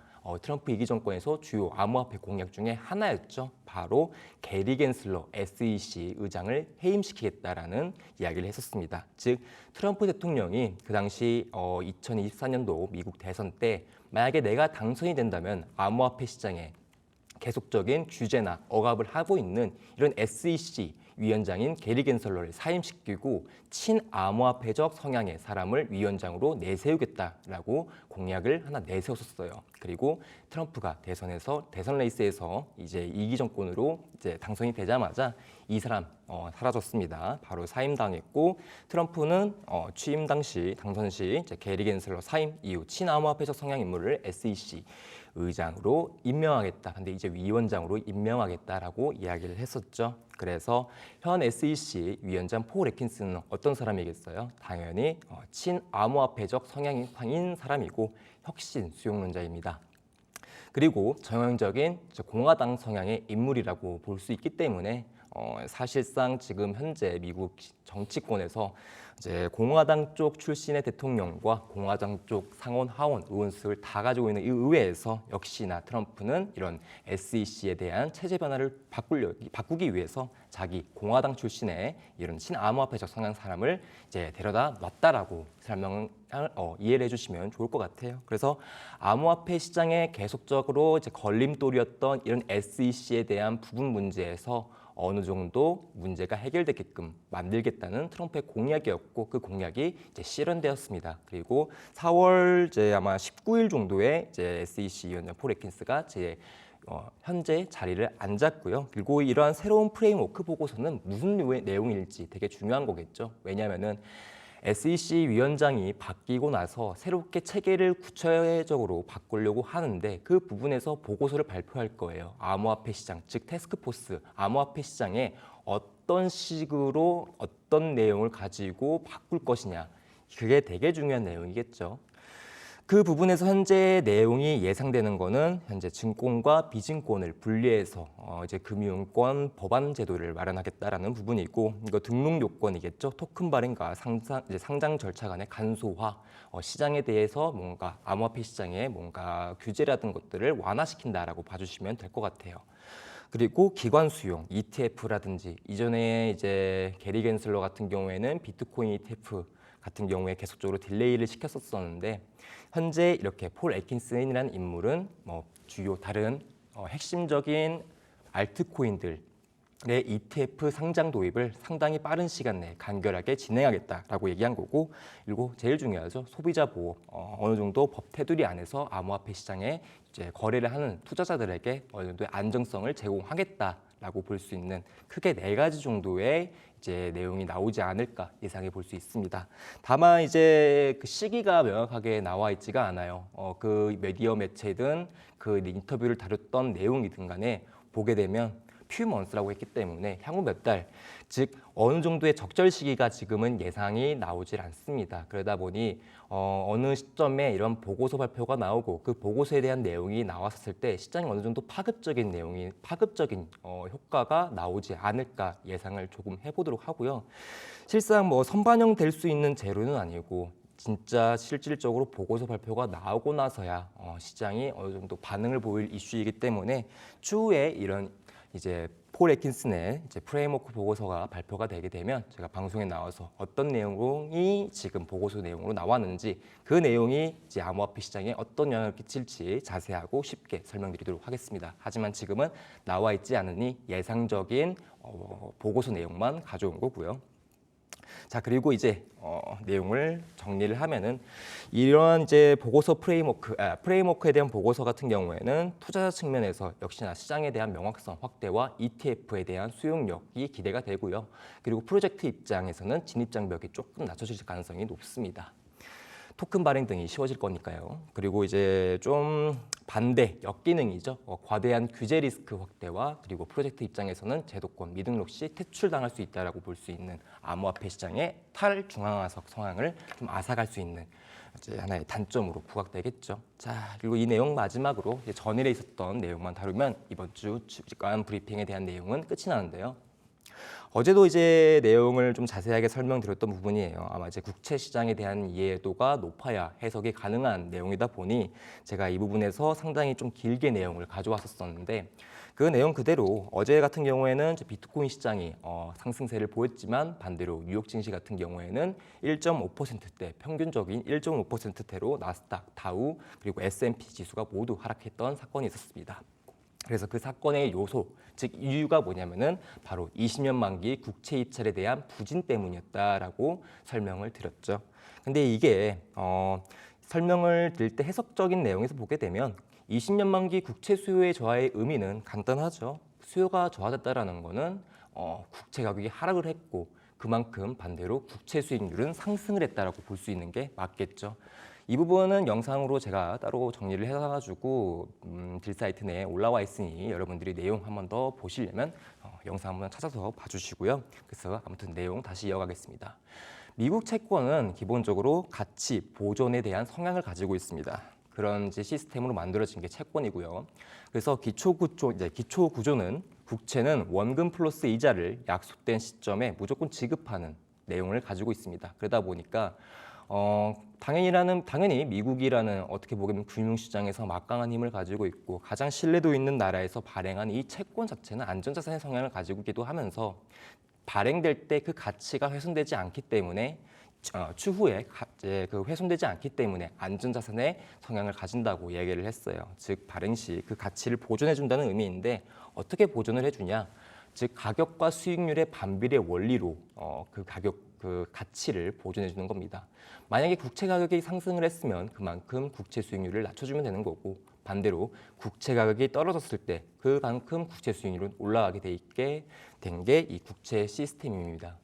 트럼프 2기 정권에서 주요 암호화폐 공약 중에 하나였죠. 바로 게리 겐슬러 SEC 의장을 해임시키겠다라는 이야기를 했었습니다. 즉 트럼프 대통령이 그 당시 2024년도 미국 대선 때 만약에 내가 당선이 된다면 암호화폐 시장에 계속적인 규제나 억압을 하고 있는 이런 SEC 위원장인 게리 겐슬러를 사임시키고 친암호화폐적 성향의 사람을 위원장으로 내세우겠다라고 공약을 하나 내세웠었어요. 그리고 트럼프가 대선 레이스에서 이제 2기 정권으로 이제 당선이 되자마자 이 사람 사라졌습니다. 바로 사임당했고 트럼프는 취임 당시 당선 시 이제 게리 겐슬러 사임 이후 친암호화폐적 성향 인물을 SEC 의장으로 임명하겠다. 근데 이제 위원장으로 임명하겠다라고 이야기를 했었죠. 그래서 현 SEC 위원장 폴 애킨슨은 어떤 사람이겠어요? 당연히 친암호화폐적 성향인 사람이고 혁신 수용론자입니다. 그리고 전형적인 공화당 성향의 인물이라고 볼 수 있기 때문에 사실상 지금 현재 미국 정치권에서 이제 공화당 쪽 출신의 대통령과 공화당 쪽 상원 하원 의원수를 다 가지고 있는 이 의회에서 역시나 트럼프는 이런 SEC에 대한 체제 변화를 바꾸기 위해서 자기 공화당 출신의 이런 친암호화폐적 성향 사람을 이제 데려다 놨다라고 이해를 해주시면 좋을 것 같아요. 그래서 암호화폐 시장에 계속적으로 이제 걸림돌이었던 이런 SEC에 대한 부분 문제에서 어느 정도 문제가 해결되게끔 만들겠다는 트럼프의 공약이었고 그 공약이 이제 실현되었습니다. 그리고 4월 이제 아마 19일 정도에 이제 SEC 위원장 폴 애킨스가 현재 자리를 앉았고요. 그리고 이러한 새로운 프레임워크 보고서는 무슨 내용일지 되게 중요한 거겠죠. 왜냐하면은 SEC 위원장이 바뀌고 나서 새롭게 체계를 구체적으로 바꾸려고 하는데 그 부분에서 보고서를 발표할 거예요. 암호화폐 시장, 즉 태스크포스, 암호화폐 시장에 어떤 식으로 어떤 내용을 가지고 바꿀 것이냐. 그게 되게 중요한 내용이겠죠. 그 부분에서 현재 내용이 예상되는 거는 현재 증권과 비증권을 분리해서 이제 금융권 법안 제도를 마련하겠다라는 부분이고 이거 등록 요건이겠죠. 토큰 발행과 상장 절차 간의 간소화, 시장에 대해서 뭔가 암호화폐 시장에 뭔가 규제라든 것들을 완화시킨다라고 봐주시면 될 것 같아요. 그리고 기관 수용, ETF라든지 이전에 이제 게리 겐슬러 같은 경우에는 비트코인 ETF 같은 경우에 계속적으로 딜레이를 시켰었는데 현재 이렇게 폴 애킨슨이라는 인물은 주요 다른 핵심적인 알트코인들의 ETF 상장 도입을 상당히 빠른 시간 내에 간결하게 진행하겠다라고 얘기한 거고 그리고 제일 중요하죠. 소비자 보호 어느 정도 법 테두리 안에서 암호화폐 시장에 이제 거래를 하는 투자자들에게 어느 정도의 안정성을 제공하겠다라고 볼 수 있는 크게 4가지 정도의 이제 내용이 나오지 않을까 예상해 볼 수 있습니다. 다만 이제 그 시기가 명확하게 나와 있지가 않아요. 그 미디어 매체든 그 인터뷰를 다뤘던 내용이든 간에 보게 되면 few months라고 했기 때문에 향후 몇 달, 즉 어느 정도의 적절 시기가 지금은 예상이 나오질 않습니다. 그러다 보니 어느 시점에 이런 보고서 발표가 나오고 그 보고서에 대한 내용이 나왔을 때 시장이 어느 정도 파급적인 효과가 나오지 않을까 예상을 조금 해보도록 하고요. 실상 선반영될 수 있는 재료는 아니고 진짜 실질적으로 보고서 발표가 나오고 나서야 시장이 어느 정도 반응을 보일 이슈이기 때문에 추후에 이런 이제 폴 애킨슨의 이제 프레임워크 보고서가 발표가 되게 되면 제가 방송에 나와서 어떤 내용이 지금 보고서 내용으로 나왔는지 그 내용이 이제 암호화폐 시장에 어떤 영향을 끼칠지 자세하고 쉽게 설명드리도록 하겠습니다. 하지만 지금은 나와 있지 않으니 예상적인 보고서 내용만 가져온 거고요. 자, 그리고 이제 내용을 정리를 하면은 이런 이제 보고서 프레임워크에 대한 보고서 같은 경우에는 투자자 측면에서 역시나 시장에 대한 명확성 확대와 ETF에 대한 수용력이 기대가 되고요. 그리고 프로젝트 입장에서는 진입 장벽이 조금 낮춰질 가능성이 높습니다. 토큰 발행 등이 쉬워질 거니까요. 그리고 이제 좀 반대 역기능이죠. 과대한 규제 리스크 확대와 그리고 프로젝트 입장에서는 제도권 미등록 시 퇴출당할 수 있다라고 볼 수 있는 암호화폐 시장의 탈중앙화석 성향을 좀 앗아갈 수 있는 이제 하나의 단점으로 부각되겠죠. 자, 그리고 이 내용 마지막으로 이제 전일에 있었던 내용만 다루면 이번 주 주간 브리핑에 대한 내용은 끝이 나는데요. 어제도 이제 내용을 좀 자세하게 설명드렸던 부분이에요. 아마 이제 국채 시장에 대한 이해도가 높아야 해석이 가능한 내용이다 보니 제가 이 부분에서 상당히 좀 길게 내용을 가져왔었는데 그 내용 그대로 어제 같은 경우에는 이제 비트코인 시장이 상승세를 보였지만 반대로 뉴욕 증시 같은 경우에는 1.5%대 평균적인 1.5%대로 나스닥, 다우 그리고 S&P 지수가 모두 하락했던 사건이 있었습니다. 그래서 그 사건의 요소, 즉 이유가 뭐냐면은 바로 20년 만기 국채 입찰에 대한 부진 때문이었다라고 설명을 드렸죠. 근데 이게 설명을 드릴 때 해석적인 내용에서 보게 되면 20년 만기 국채 수요의 저하의 의미는 간단하죠. 수요가 저하됐다라는 거는 국채 가격이 하락을 했고 그만큼 반대로 국채 수익률은 상승을 했다라고 볼 수 있는 게 맞겠죠. 이 부분은 영상으로 제가 따로 정리를 해가지고 딜사이트 내에 올라와 있으니 여러분들이 내용 한 번 더 보시려면 영상 한번 찾아서 봐주시고요. 그래서 아무튼 내용 다시 이어가겠습니다. 미국 채권은 기본적으로 가치 보존에 대한 성향을 가지고 있습니다. 그런 이제 시스템으로 만들어진 게 채권이고요. 그래서 기초 구조는 국채는 원금 플러스 이자를 약속된 시점에 무조건 지급하는 내용을 가지고 있습니다. 그러다 보니까 당연히 미국이라는 어떻게 보면 금융시장에서 막강한 힘을 가지고 있고 가장 신뢰도 있는 나라에서 발행한 이 채권 자체는 안전자산의 성향을 가지고 있기도 하면서 발행될 때 그 가치가 훼손되지 않기 때문에 추후에 그 훼손되지 않기 때문에 안전자산의 성향을 가진다고 얘기를 했어요. 즉 발행 시 그 가치를 보존해 준다는 의미인데 어떻게 보존을 해주냐? 즉 가격과 수익률의 반비례 원리로 그 가치를 보존해 주는 겁니다. 만약에 국채 가격이 상승을 했으면 그만큼 국채 수익률을 낮춰주면 되는 거고 반대로 국채 가격이 떨어졌을 때 그만큼 국채 수익률은 올라가게 돼 있게 된 게 이 국채 시스템입니다.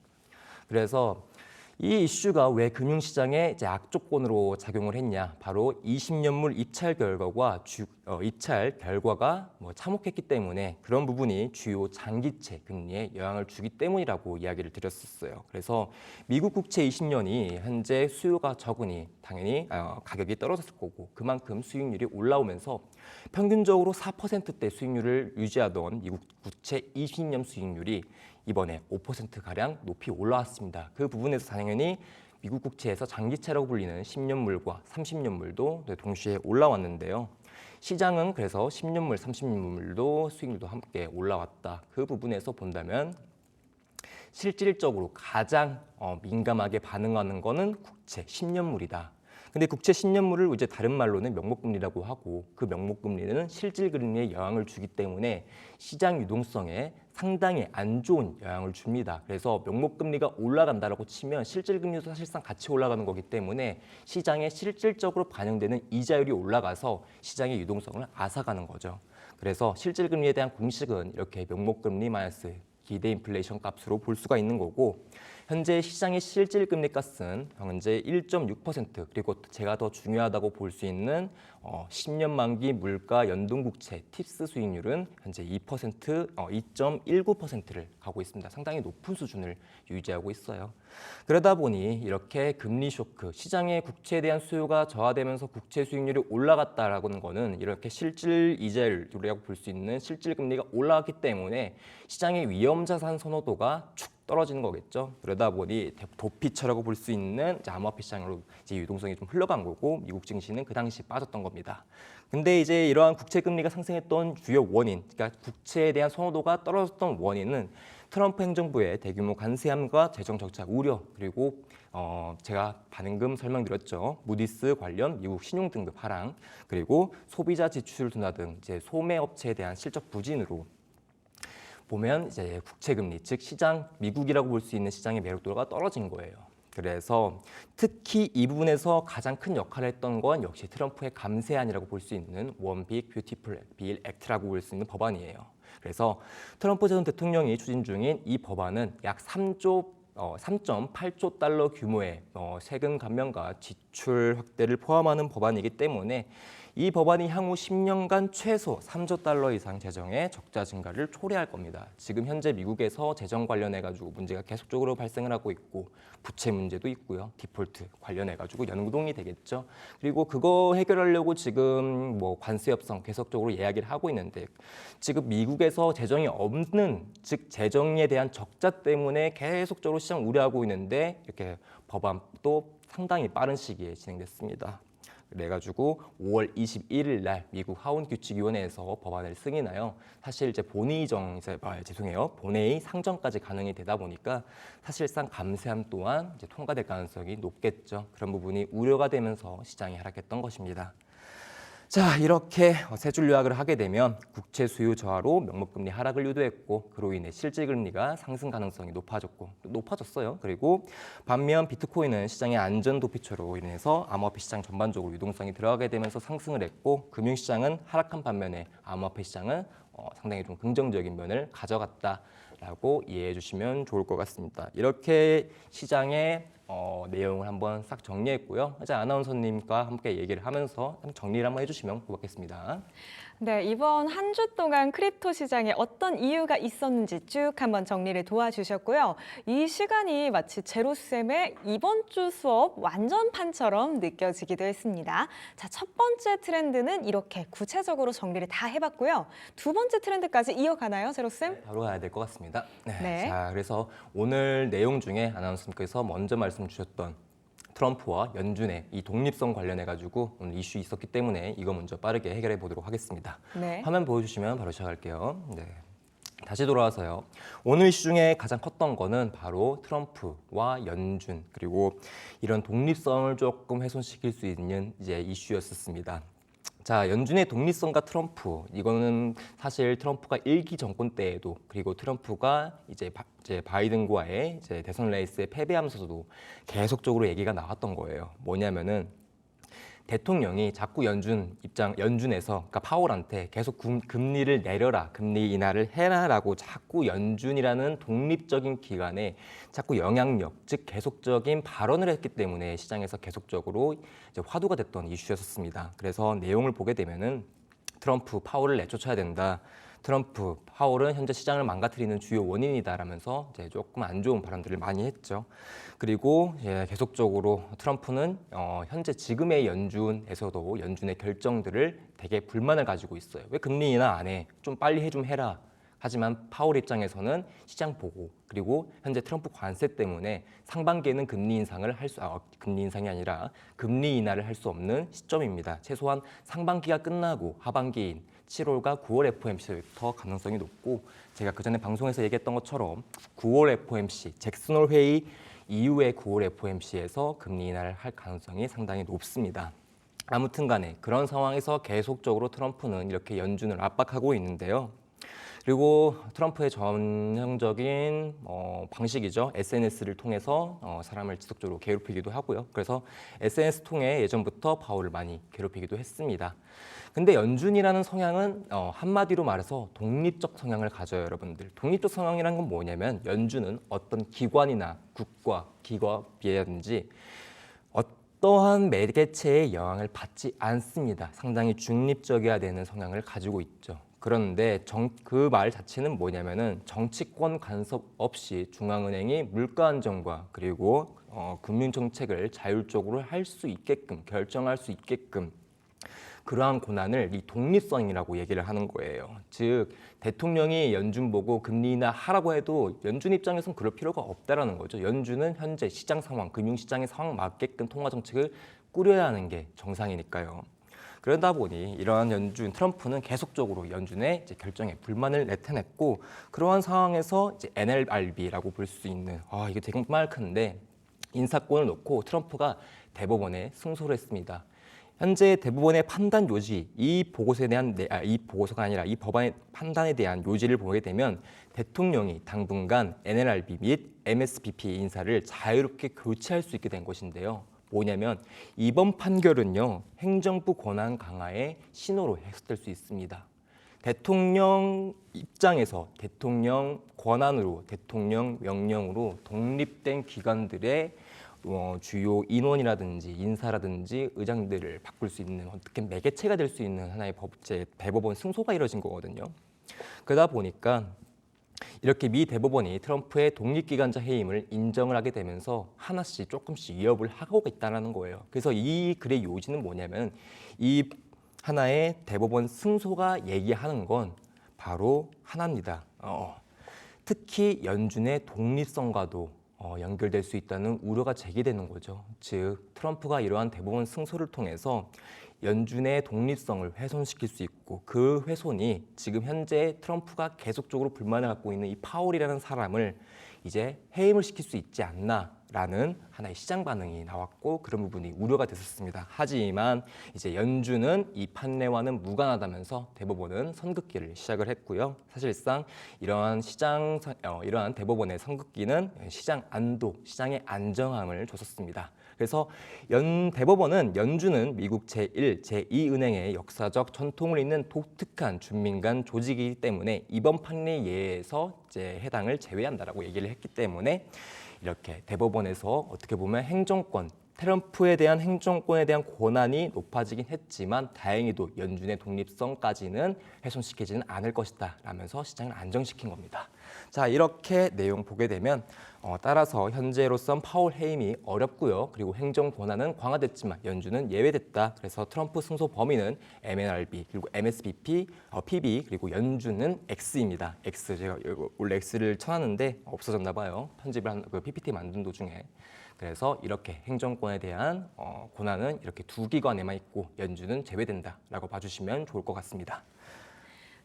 그래서 이 이슈가 왜 금융시장에 이제 악조건으로 작용을 했냐? 바로 20년물 입찰 결과가 참혹했기 때문에 그런 부분이 주요 장기채 금리에 영향을 주기 때문이라고 이야기를 드렸었어요. 그래서 미국 국채 20년이 현재 수요가 적으니 당연히 가격이 떨어졌을 거고 그만큼 수익률이 올라오면서 평균적으로 4%대 수익률을 유지하던 미국 국채 20년 수익률이 이번에 5%가량 높이 올라왔습니다. 그 부분에서 당연히 미국 국채에서 장기채라고 불리는 10년물과 30년물도 동시에 올라왔는데요. 시장은 그래서 10년물, 30년물도 수익률도 함께 올라왔다. 그 부분에서 본다면 실질적으로 가장 민감하게 반응하는 거는 국채 10년물이다. 근데 국채 10년물을 이제 다른 말로는 명목금리라고 하고 그 명목금리는 실질금리에 영향을 주기 때문에 시장 유동성에 상당히 안 좋은 영향을 줍니다. 그래서 명목금리가 올라간다라고 치면 실질금리도 사실상 같이 올라가는 거기 때문에 시장에 실질적으로 반영되는 이자율이 올라가서 시장의 유동성을 앗아가는 거죠. 그래서 실질금리에 대한 공식은 이렇게 명목금리 마이너스 기대 인플레이션 값으로 볼 수가 있는 거고 현재 시장의 실질금리 값은 현재 1.6% 그리고 제가 더 중요하다고 볼 수 있는 10년 만기 물가 연동국채 팁스 수익률은 현재 2.19%를 가고 있습니다. 상당히 높은 수준을 유지하고 있어요. 그러다 보니 이렇게 금리 쇼크, 시장의 국채에 대한 수요가 저하되면서 국채 수익률이 올라갔다라는 거는 이렇게 실질 이자율이라고 볼 수 있는 실질금리가 올라갔기 때문에 시장의 위험자산 선호도가 떨어지는 거겠죠. 그러다 보니 도피처라고 볼 수 있는 이제 암호화폐 시장으로 이제 유동성이 좀 흘러간 거고 미국 증시는 그 당시 빠졌던 겁니다. 근데 이제 이러한 국채 금리가 상승했던 주요 원인, 그러니까 국채에 대한 선호도가 떨어졌던 원인은 트럼프 행정부의 대규모 관세함과 재정 적자 우려 그리고 제가 방금 설명드렸죠. 무디스 관련 미국 신용 등급 하락 그리고 소비자 지출 둔화 등 이제 소매 업체에 대한 실적 부진으로 보면 이제 국채 금리 즉 시장 미국이라고 볼 수 있는 시장의 매력도가 떨어진 거예요. 그래서 특히 이 부분에서 가장 큰 역할을 했던 건 역시 트럼프의 감세안이라고 볼 수 있는 원 빅 뷰티풀 빌 액트라고 볼 수 있는 법안이에요. 그래서 트럼프 전 대통령이 추진 중인 이 법안은 약 3.8조 달러 규모의 세금 감면과 지출 확대를 포함하는 법안이기 때문에 이 법안이 향후 10년간 최소 3조 달러 이상 재정의 적자 증가를 초래할 겁니다. 지금 현재 미국에서 재정 관련해 가지고 문제가 계속적으로 발생을 하고 있고 부채 문제도 있고요. 디폴트 관련해 가지고 연동이 되겠죠. 그리고 그거 해결하려고 지금 뭐 관세 협상 계속적으로 이야기를 하고 있는데 지금 미국에서 재정이 없는 즉 재정에 대한 적자 때문에 계속적으로 시장 우려하고 있는데 이렇게 법안도 상당히 빠른 시기에 진행됐습니다. 그래가지고 5월 21일 날 미국 하원규칙위원회에서 법안을 승인하여 사실 이제 본회의 상정까지 가능이 되다 보니까 사실상 감세함 또한 이제 통과될 가능성이 높겠죠. 그런 부분이 우려가 되면서 시장이 하락했던 것입니다. 자, 이렇게 세 줄 요약을 하게 되면 국채 수요 저하로 명목금리 하락을 유도했고 그로 인해 실질금리가 상승 가능성이 높아졌어요. 그리고 반면 비트코인은 시장의 안전 도피처로 인해서 암호화폐 시장 전반적으로 유동성이 들어가게 되면서 상승을 했고 금융시장은 하락한 반면에 암호화폐 시장은 상당히 좀 긍정적인 면을 가져갔다라고 이해해 주시면 좋을 것 같습니다. 이렇게 시장의 내용을 한번 싹 정리했고요. 이제 아나운서님과 함께 얘기를 하면서 정리를 한번 해주시면 고맙겠습니다. 네, 이번 한 주 동안 크립토 시장에 어떤 이유가 있었는지 쭉 한번 정리를 도와주셨고요. 이 시간이 마치 제로쌤의 이번 주 수업 완전판처럼 느껴지기도 했습니다. 자, 첫 번째 트렌드는 이렇게 구체적으로 정리를 다 해봤고요. 두 번째 트렌드까지 이어가나요, 제로쌤? 바로 가야 될 것 같습니다. 네. 자, 그래서 오늘 내용 중에 아나운서님께서 먼저 말씀 주셨던 트럼프와 연준의 이 독립성 관련해 가지고 오늘 이슈 있었기 때문에 이거 먼저 빠르게 해결해 보도록 하겠습니다. 네. 화면 보여주시면 바로 시작할게요. 네. 다시 돌아와서요. 오늘 이슈 중에 가장 컸던 거는 바로 트럼프와 연준 그리고 이런 독립성을 조금 훼손시킬 수 있는 이제 이슈였었습니다. 자, 연준의 독립성과 트럼프 이거는 사실 트럼프가 1기 정권 때에도 그리고 트럼프가 이제 바이든과의 이제 대선 레이스에 패배하면서도 계속적으로 얘기가 나왔던 거예요. 뭐냐면은 대통령이 자꾸 연준에서 그러니까 파월한테 계속 금리를 내려라, 금리 인하를 해라라고 자꾸 연준이라는 독립적인 기관에 자꾸 영향력, 즉 계속적인 발언을 했기 때문에 시장에서 계속적으로 이제 화두가 됐던 이슈였었습니다. 그래서 내용을 보게 되면은 트럼프, 파월을 내쫓아야 된다. 트럼프, 파월은 현재 시장을 망가뜨리는 주요 원인이다라면서 이제 조금 안 좋은 발언들을 많이 했죠. 그리고 계속적으로 트럼프는 현재 지금의 연준에서도 연준의 결정들을 되게 불만을 가지고 있어요. 왜 금리 인하 안 해? 좀 빨리 좀 해라. 하지만 파월 입장에서는 시장 보고 그리고 현재 트럼프 관세 때문에 상반기에는 금리 인상이 아니라 금리 인하를 할 수 없는 시점입니다. 최소한 상반기가 끝나고 하반기인 7월과 9월 FOMC부터 가능성이 높고 제가 그전에 방송에서 얘기했던 것처럼 9월 FOMC 잭슨홀 회의 이후에 9월 FOMC에서 금리 인하를 할 가능성이 상당히 높습니다. 아무튼 간에 그런 상황에서 계속적으로 트럼프는 이렇게 연준을 압박하고 있는데요. 그리고 트럼프의 전형적인 방식이죠. SNS를 통해서 사람을 지속적으로 괴롭히기도 하고요. 그래서 SNS 통해 예전부터 파월을 많이 괴롭히기도 했습니다. 근데 연준이라는 성향은 한마디로 말해서 독립적 성향을 가져요, 여러분들. 독립적 성향이란 건 뭐냐면 연준은 어떤 기관이나 국가, 기업이라든지 어떠한 매개체의 영향을 받지 않습니다. 상당히 중립적이어야 되는 성향을 가지고 있죠. 그런데 그 말 자체는 뭐냐면은 정치권 간섭 없이 중앙은행이 물가 안정과 그리고 금융 정책을 자율적으로 할 수 있게끔 결정할 수 있게끔 그러한 권한을 이 독립성이라고 얘기를 하는 거예요. 즉 대통령이 연준 보고 금리 인하하라고 해도 연준 입장에서는 그럴 필요가 없다라는 거죠. 연준은 현재 시장 상황, 금융시장의 상황 맞게끔 통화 정책을 꾸려야 하는 게 정상이니까요. 그러다 보니 이러한 연준 트럼프는 계속적으로 연준의 이제 결정에 불만을 나타냈고 그러한 상황에서 이제 NLRB라고 볼 수 있는 이게 정말 큰데 인사권을 놓고 트럼프가 대법원에 승소를 했습니다. 현재 대법원의 판단 요지 이 보고서에 대한 이 보고서가 아니라 이 법안의 판단에 대한 요지를 보게 되면 대통령이 당분간 NLRB 및 MSBP 인사를 자유롭게 교체할 수 있게 된 것인데요. 뭐냐면 이번 판결은요 행정부 권한 강화의 신호로 해석될 수 있습니다. 대통령 입장에서 대통령 권한으로 대통령 명령으로 독립된 기관들의 주요 인원이라든지 인사라든지 의장들을 바꿀 수 있는 어떻게 매개체가 될 수 있는 하나의 대법원 승소가 이뤄진 거거든요. 그러다 보니까 이렇게 미 대법원이 트럼프의 독립기관자 해임을 인정을 하게 되면서 하나씩 조금씩 위협을 하고 있다는 거예요. 그래서 이 글의 요지는 뭐냐면 이 하나의 대법원 승소가 얘기하는 건 바로 하나입니다. 특히 연준의 독립성과도 연결될 수 있다는 우려가 제기되는 거죠. 즉 트럼프가 이러한 대법원 승소를 통해서 연준의 독립성을 훼손시킬 수 있고 그 훼손이 지금 현재 트럼프가 계속적으로 불만을 갖고 있는 이 파월이라는 사람을 이제 해임을 시킬 수 있지 않나라는 하나의 시장 반응이 나왔고 그런 부분이 우려가 됐었습니다. 하지만 이제 연준은 이 판례와는 무관하다면서 대법원은 선긋기를 시작을 했고요. 사실상 이러한 이러한 대법원의 선긋기는 시장 안도, 시장의 안정함을 줬었습니다. 그래서 대법원은 연준은 미국 제1, 제2은행의 역사적 전통을 잇는 독특한 준민간 조직이기 때문에 이번 판례 예에서 이제 해당을 제외한다라고 얘기를 했기 때문에 이렇게 대법원에서 어떻게 보면 트럼프에 대한 행정권에 대한 권한이 높아지긴 했지만 다행히도 연준의 독립성까지는 훼손시키지는 않을 것이다 라면서 시장을 안정시킨 겁니다. 자, 이렇게 내용 보게 되면 따라서 현재로선 파월 해임이 어렵고요. 그리고 행정 권한은 강화됐지만 연준은 예외됐다. 그래서 트럼프 승소 범위는 MNRB 그리고 MSBP, PB 그리고 연준은 X입니다. X 제가 원래 X를 쳐놨는데 없어졌나 봐요. 편집을 그 PPT 만든 도중에. 그래서 이렇게 행정권에 대한 권한은 이렇게 두 기관에만 있고 연준은 제외된다라고 봐주시면 좋을 것 같습니다.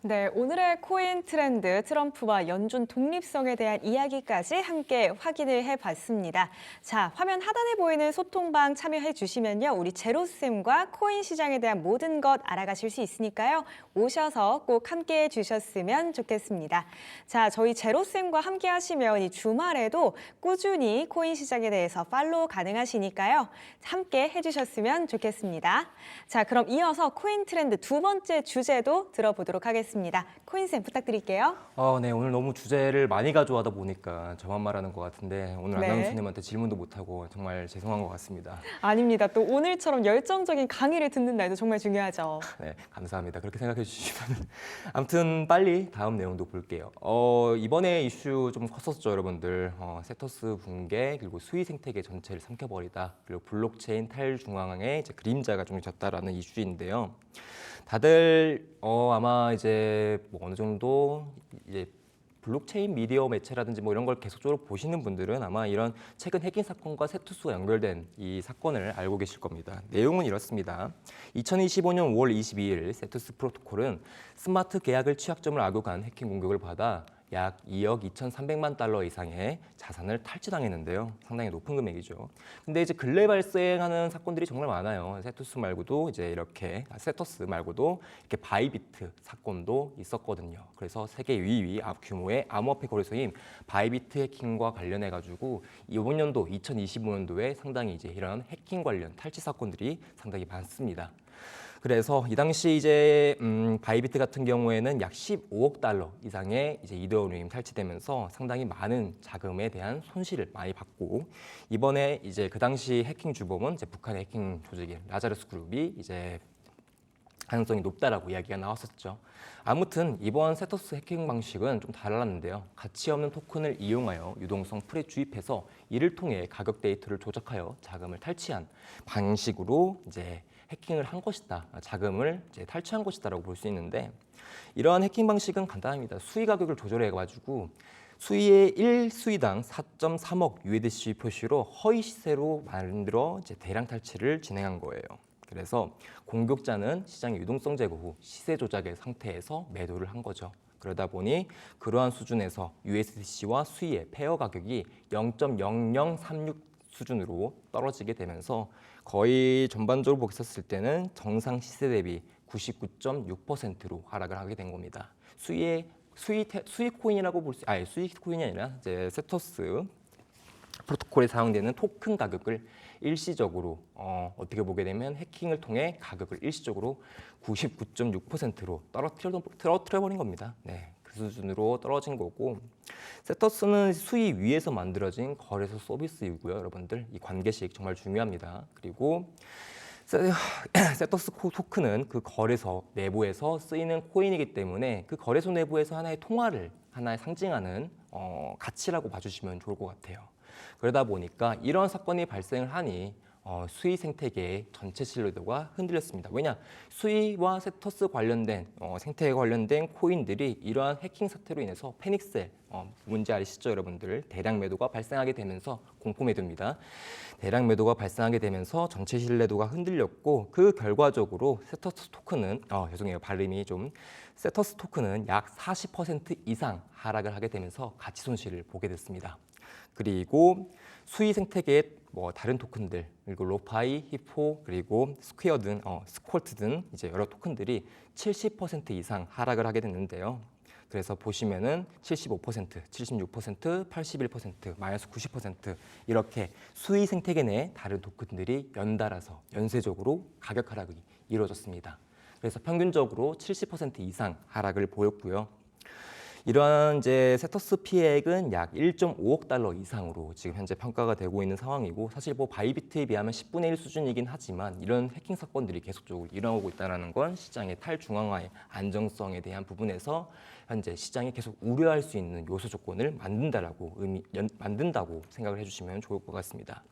네, 오늘의 코인 트렌드 트럼프와 연준 독립성에 대한 이야기까지 함께 확인을 해봤습니다. 자, 화면 하단에 보이는 소통방 참여해 주시면요. 우리 제로쌤과 코인 시장에 대한 모든 것 알아가실 수 있으니까요. 오셔서 꼭 함께 해주셨으면 좋겠습니다. 자, 저희 제로쌤과 함께 하시면 이 주말에도 꾸준히 코인 시장에 대해서 팔로우 가능하시니까요. 함께 해주셨으면 좋겠습니다. 자, 그럼 이어서 코인 트렌드 두 번째 주제도 들어보도록 하겠습니다. 코인쌤 부탁드릴게요. 네, 오늘 너무 주제를 많이 가져와다 보니까 저만 말하는 것 같은데 오늘 네. 아나운서님한테 질문도 못하고 정말 죄송한 것 같습니다. 아닙니다. 또 오늘처럼 열정적인 강의를 듣는 날도 정말 중요하죠. 네, 감사합니다. 그렇게 생각해 주시면 아무튼 빨리 다음 내용도 볼게요. 이번에 이슈 좀 컸었죠, 여러분들. 세토스 붕괴 그리고 수의 생태계 전체를 삼켜버리다 그리고 블록체인 탈중앙의 이제 그림자가 좀 졌다라는 이슈인데요. 다들 아마 이제 뭐 어느 정도 이제 블록체인 미디어 매체라든지 뭐 이런 걸 계속적으로 보시는 분들은 아마 이런 최근 해킹 사건과 세토스와 연결된 이 사건을 알고 계실 겁니다. 내용은 이렇습니다. 2025년 5월 22일 세토스 프로토콜은 스마트 계약을 취약점을 악용한 해킹 공격을 받아 약 2억 2,300만 달러 이상의 자산을 탈취당했는데요. 상당히 높은 금액이죠. 근데 이제 근래 발생하는 사건들이 정말 많아요. 세토스 말고도 이렇게 바이비트 사건도 있었거든요. 그래서 세계 유일위 규모의 암호화폐 거래소인 바이비트 해킹과 관련해 가지고 이번 연도 2025년도에 상당히 이제 이런 해킹 관련 탈취 사건들이 상당히 많습니다. 그래서 이 당시 이제 바이비트 같은 경우에는 약 15억 달러 이상의 이제 이더리움 탈취되면서 상당히 많은 자금에 대한 손실을 많이 받고 이번에 이제 그 당시 해킹 주범은 이제 북한의 해킹 조직인 라자르스 그룹이 이제 가능성이 높다라고 이야기가 나왔었죠. 아무튼 이번 세토스 해킹 방식은 좀 달랐는데요. 가치 없는 토큰을 이용하여 유동성 풀에 주입해서 이를 통해 가격 데이터를 조작하여 자금을 탈취한 방식으로 이제 해킹을 한 것이다, 자금을 이제 탈취한 것이다라고 볼 수 있는데 이러한 해킹 방식은 간단합니다. 수위 가격을 조절해가지고 수위의 1수위당 4.3억 USDC 표시로 허위 시세로 만들어 이제 대량 탈취를 진행한 거예요. 그래서 공격자는 시장의 유동성 제거 후 시세 조작의 상태에서 매도를 한 거죠. 그러다 보니 그러한 수준에서 USDC와 수위의 페어 가격이 0.0036 수준으로 떨어지게 되면서 거의 전반적으로 보셨을 때는 정상 시세 대비 99.6%로 하락을 하게 된 겁니다. 수위 코인이라고 수위 코인이 아니라 이제 세토스 프로토콜에 사용되는 토큰 가격을 일시적으로 어떻게 보게 되면 해킹을 통해 가격을 일시적으로 99.6%로 떨어뜨려 버린 겁니다. 네, 그 수준으로 떨어진 거고 세터스는 수위 위에서 만들어진 거래소 서비스이고요. 여러분들 이 관계식 정말 중요합니다. 그리고 세터스 토큰은 그 거래소 내부에서 쓰이는 코인이기 때문에 그 거래소 내부에서 하나의 통화를 상징하는 가치라고 봐주시면 좋을 것 같아요. 그러다 보니까 이런 사건이 발생을 하니 수위 생태계의 전체 신뢰도가 흔들렸습니다. 왜냐? 수위와 세터스 관련된 생태계 관련된 코인들이 이러한 해킹 사태로 인해서 패닉셀, 뭔지 아시죠 여러분들? 대량 매도가 발생하게 되면서 공포 매도입니다. 대량 매도가 발생하게 되면서 전체 신뢰도가 흔들렸고 그 결과적으로 세터스 토큰은 세터스 토큰은 약 40% 이상 하락을 하게 되면서 가치 손실을 보게 됐습니다. 그리고 수위 생태계의 다른 토큰들 그리고 로파이, 히포 그리고 스퀘어 등 스콜트 등 이제 여러 토큰들이 70% 이상 하락을 하게 됐는데요. 그래서 보시면은 75%, 76%, 81%, 마이너스 90% 이렇게 수위 생태계 내 다른 토큰들이 연달아서 연쇄적으로 가격 하락이 이루어졌습니다. 그래서 평균적으로 70% 이상 하락을 보였고요. 이러한 이제 세터스 피해액은 약 1.5억 달러 이상으로 지금 현재 평가가 되고 있는 상황이고 사실 바이비트에 비하면 10분의 1 수준이긴 하지만 이런 해킹 사건들이 계속적으로 일어나고 있다는 건 시장의 탈중앙화의 안정성에 대한 부분에서 현재 시장이 계속 우려할 수 있는 요소 조건을 만든다고 생각을 해주시면 좋을 것 같습니다.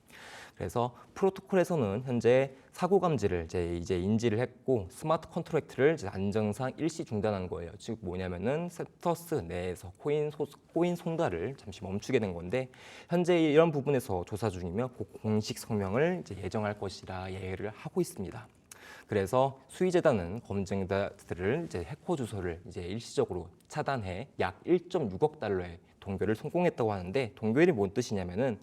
그래서 프로토콜에서는 현재 사고 감지를 이제 인지를 했고 스마트 컨트랙트를 이제 안정상 일시 중단한 거예요. 즉 뭐냐면은 세터스 내에서 코인 송달을 잠시 멈추게 된 건데 현재 이런 부분에서 조사 중이며 공식 성명을 이제 예정할 것이라 예를 하고 있습니다. 그래서 수의재단은 검증자들을 이제 해커 주소를 이제 일시적으로 차단해 약 1.6억 달러의 동결을 성공했다고 하는데 동결이 뭔 뜻이냐면은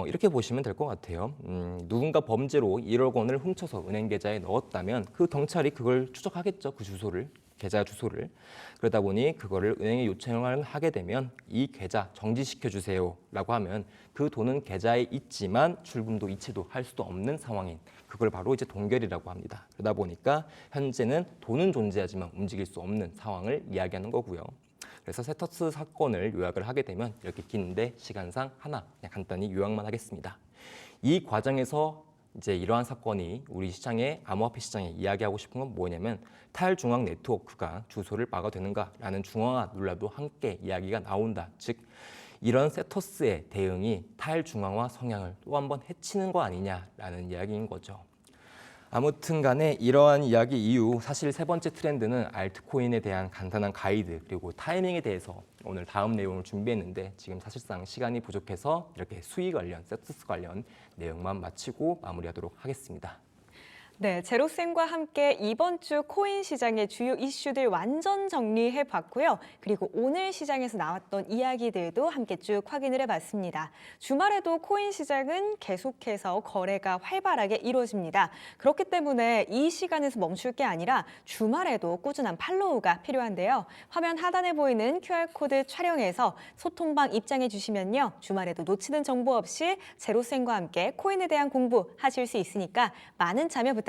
이렇게 보시면 될 것 같아요. 누군가 범죄로 1억 원을 훔쳐서 은행 계좌에 넣었다면 그 경찰이 그걸 추적하겠죠. 그 주소를. 계좌 주소를. 그러다 보니 그거를 은행에 요청을 하게 되면 이 계좌 정지시켜 주세요 라고 하면 그 돈은 계좌에 있지만 출금도 이체도 할 수도 없는 상황인 그걸 바로 이제 동결이라고 합니다. 그러다 보니까 현재는 돈은 존재하지만 움직일 수 없는 상황을 이야기하는 거고요. 그래서 세터스 사건을 요약을 하게 되면 이렇게 긴데 시간상 하나 그냥 간단히 요약만 하겠습니다. 이 과정에서 이제 이러한 사건이 우리 시장의 암호화폐 시장에 이야기하고 싶은 건 뭐냐면 탈중앙 네트워크가 주소를 막아되는가라는 중앙화 논란도 함께 이야기가 나온다. 즉 이런 세터스의 대응이 탈중앙화 성향을 또 한 번 해치는 거 아니냐라는 이야기인 거죠. 아무튼 간에 이러한 이야기 이후 사실 세 번째 트렌드는 알트코인에 대한 간단한 가이드 그리고 타이밍에 대해서 오늘 다음 내용을 준비했는데 지금 사실상 시간이 부족해서 이렇게 수익 관련, 세터스 관련 내용만 마치고 마무리하도록 하겠습니다. 네, 제로쌤과 함께 이번 주 코인 시장의 주요 이슈들 완전 정리해 봤고요. 그리고 오늘 시장에서 나왔던 이야기들도 함께 쭉 확인을 해봤습니다. 주말에도 코인 시장은 계속해서 거래가 활발하게 이루어집니다. 그렇기 때문에 이 시간에서 멈출 게 아니라 주말에도 꾸준한 팔로우가 필요한데요. 화면 하단에 보이는 QR코드 촬영해서 소통방 입장해 주시면요. 주말에도 놓치는 정보 없이 제로쌤과 함께 코인에 대한 공부하실 수 있으니까 많은 참여 부탁드립니다.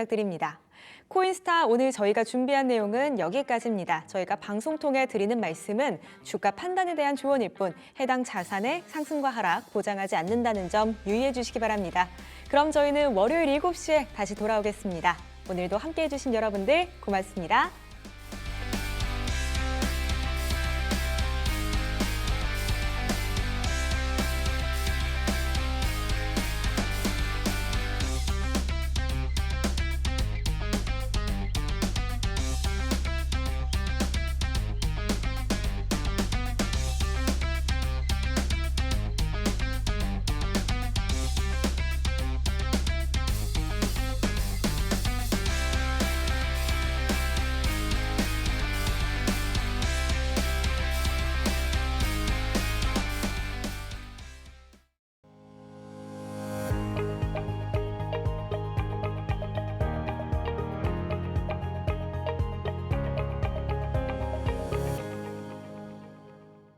코인스타 오늘 저희가 준비한 내용은 여기까지입니다. 저희가 방송 통해 드리는 말씀은 주가 판단에 대한 조언일 뿐 해당 자산의 상승과 하락 보장하지 않는다는 점 유의해 주시기 바랍니다. 그럼 저희는 월요일 7시에 다시 돌아오겠습니다. 오늘도 함께해 주신 여러분들 고맙습니다.